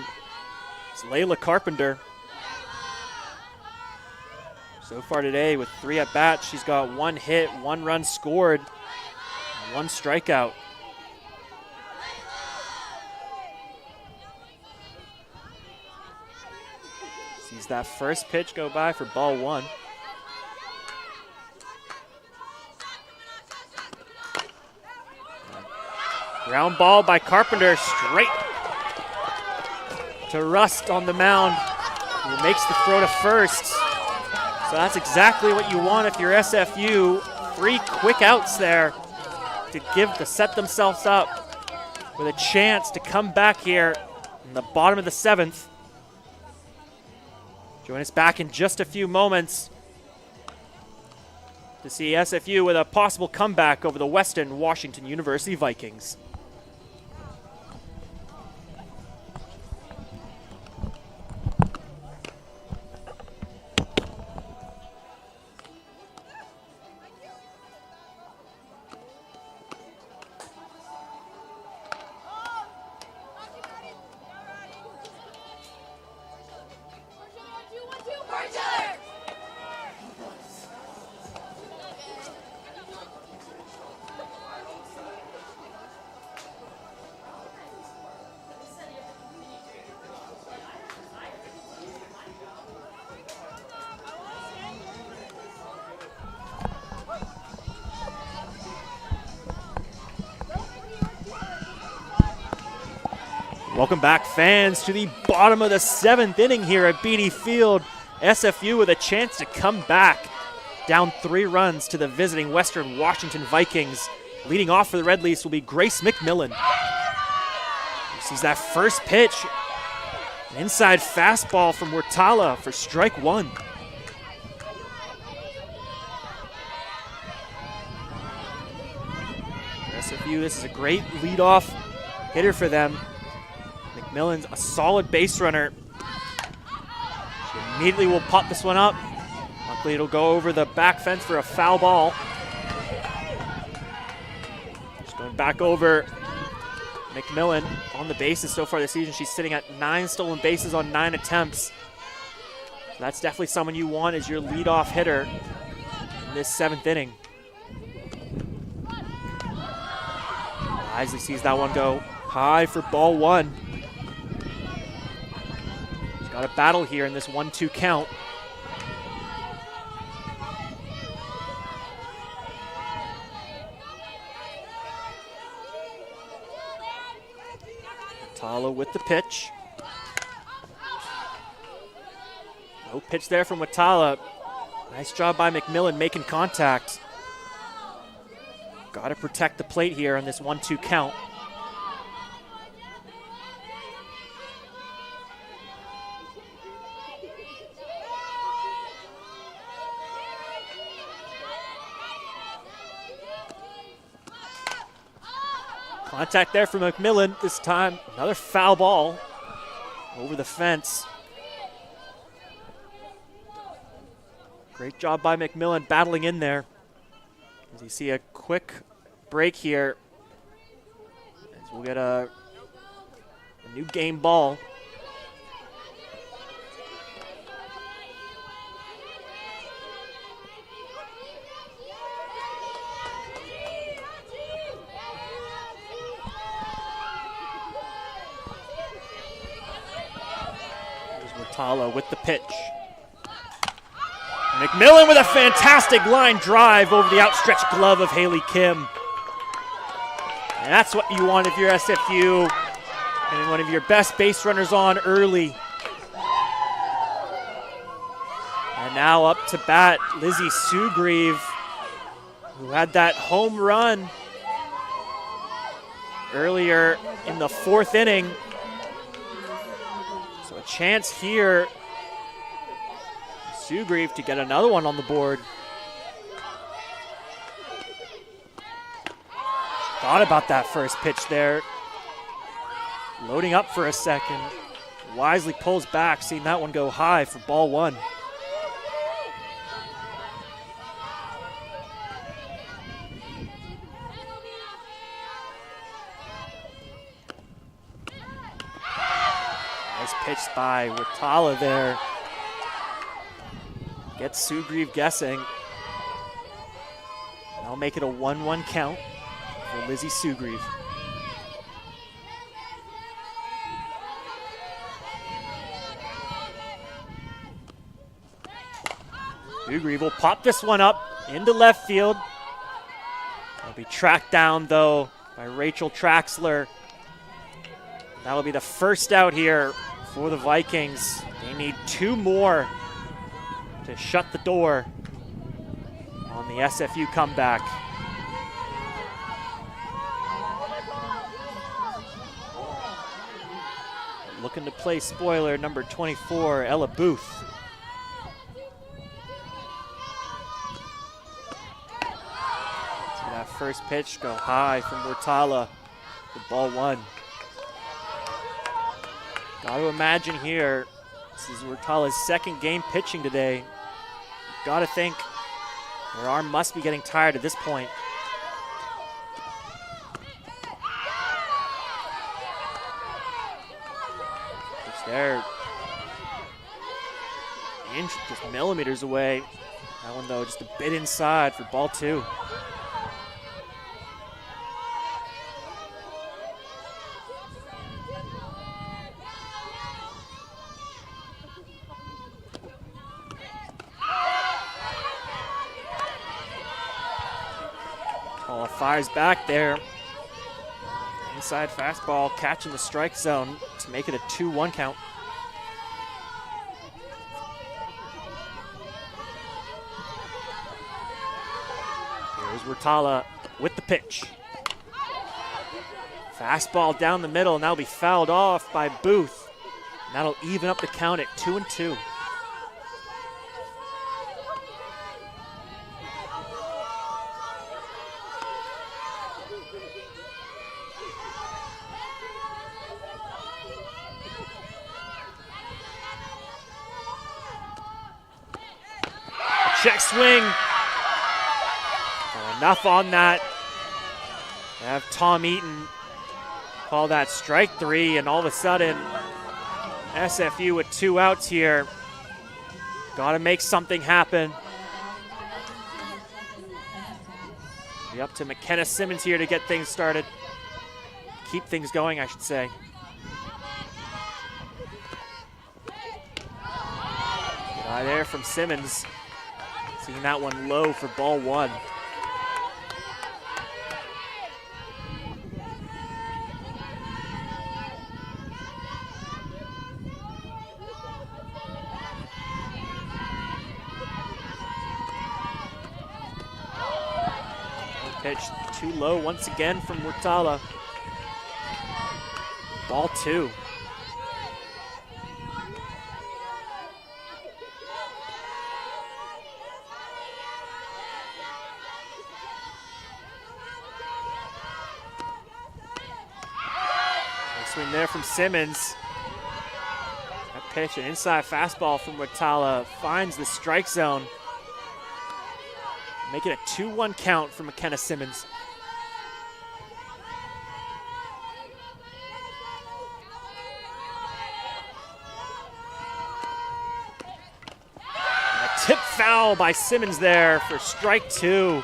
it's Layla Carpenter. So far today with 3 at-bats, she's got 1 hit, 1 run scored, and 1 strikeout. Sees that first pitch go by for ball 1. Ground ball by Carpenter straight to Rust on the mound, who makes the throw to first. So that's exactly what you want if you're SFU. 3 quick outs there to set themselves up with a chance to come back here in the bottom of the 7th. Join us back in just a few moments to see SFU with a possible comeback over the Western Washington University Vikings. Welcome back, fans, to the bottom of the 7th inning here at BD Field. SFU with a chance to come back, down 3 runs to the visiting Western Washington Vikings. Leading off for the Red Leafs will be Grace McMillan. Sees that first pitch, an inside fastball from Wertala for strike 1. For SFU, this is a great leadoff hitter for them. McMillan's a solid base runner. Immediately will pop this one up. Luckily it'll go over the back fence for a foul ball. Just going back over. McMillan on the bases so far this season. She's sitting at 9 stolen bases on 9 attempts. That's definitely someone you want as your leadoff hitter in this 7th inning. Isley sees that one go high for ball 1. She's got a battle here in this 1-2 count. Watala with the pitch. No pitch there from Watala. Nice job by McMillan making contact. Got to protect the plate here on this 1-2 count. Contact there from McMillan. This time, another foul ball over the fence. Great job by McMillan battling in there. As you see a quick break here, as we'll get a new game ball. Watala with the pitch. McMillan with a fantastic line drive over the outstretched glove of Haley Kim. And that's what you want if you're SFU and one of your best base runners on early. And now up to bat, Lizzie Sugrieve, who had that home run earlier in the 4th inning. So a chance here, Sugrieve to get another one on the board. Thought about that first pitch there. Loading up for a second. Wisely pulls back, seeing that one go high for ball 1. Nice pitch by Watala there. Gets Sugrieve guessing. That'll make it a 1-1 count for Lizzie Sugrieve. Sugrieve will pop this one up into left field. It'll be tracked down though by Rachel Traxler. That'll be the first out here for the Vikings. They need 2 more to shut the door on the SFU comeback. Looking to play spoiler number 24, Ella Booth. See that first pitch go high from Watala for ball 1. Got to imagine here, this is Watala's 2nd game pitching today. Got to think her arm must be getting tired at this point. It's there. Just millimeters away. That one though, just a bit inside for ball 2. Fires back there. Inside fastball, catching the strike zone to make it a 2-1 count. Here's Watala with the pitch. Fastball down the middle, and that'll be fouled off by Booth. And that'll even up the count at 2-2. check swing. Well, enough on that. Have Tom Eaton call that strike 3, and all of a sudden, SFU with 2 outs here. Got to make something happen. Be up to McKenna Simmons here to get things started. Keep things going, I should say. Good eye there from Simmons. Seeing that one low for ball 1. Pitch too low once again from Murtala. Ball 2. Nice swing there from Simmons. That pitch, an inside fastball from Murtala, finds the strike zone. Make it a 2-1 count for McKenna Simmons. And a tip foul by Simmons there for strike 2.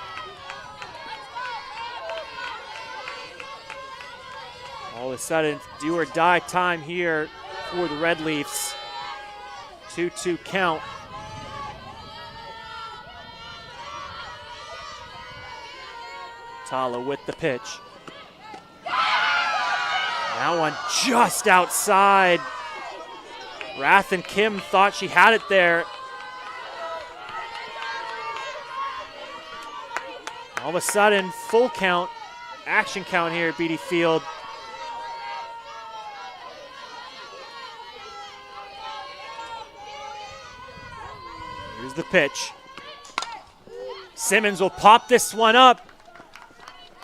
All of a sudden, do or die time here for the Red Leafs. 2-2 count. Tala with the pitch. That one just outside. Rath and Kim thought she had it there. All of a sudden, full count, action count here at BD Field. Here's the pitch. Simmons will pop this one up.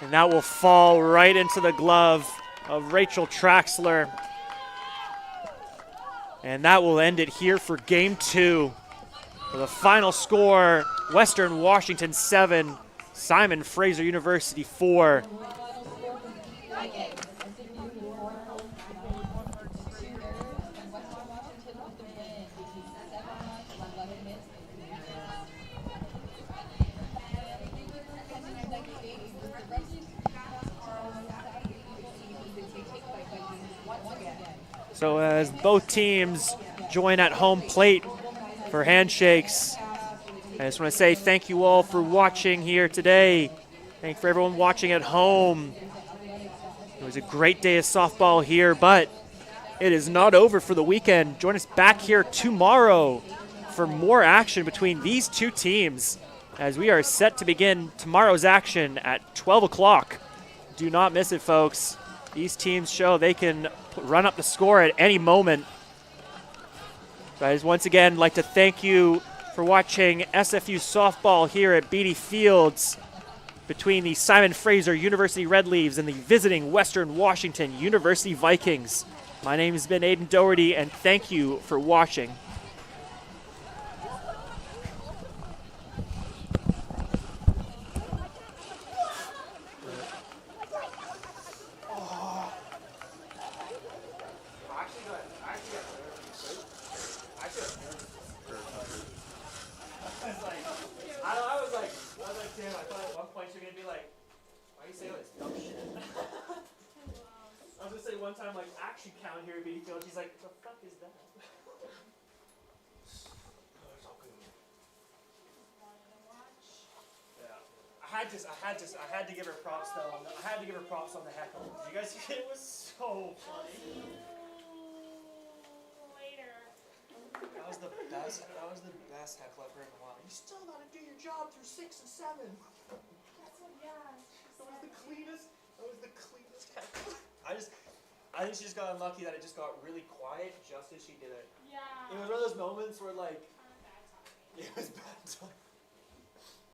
And that will fall right into the glove of Rachel Traxler. And that will end it here for game 2. For the final score, Western Washington 7, Simon Fraser University 4. So as both teams join at home plate for handshakes, I just want to say thank you all for watching here today. Thank you for everyone watching at home. It was a great day of softball here, but it is not over for the weekend. Join us back here tomorrow for more action between these two teams as we are set to begin tomorrow's action at 12 o'clock. Do not miss it, folks. These teams show they can run up the score at any moment. So I just once again like to thank you for watching SFU softball here at Beatty Fields between the Simon Fraser University Red Leaves and the visiting Western Washington University Vikings. My name has been Aiden Doherty, and thank you for watching. One time, like, action count here at BD Field, she's like, the fuck is that? Yeah. I had to give her props though. I had to give her props on the heckle. Did you guys see it? It was so funny. Later. That was the best heckle I've heard in a while. You still gotta do your job through 6 and 7. That's what, yeah. That was the cleanest heckle. I think she just got unlucky that it just got really quiet just as she did it. Yeah. It was one of those moments where, like,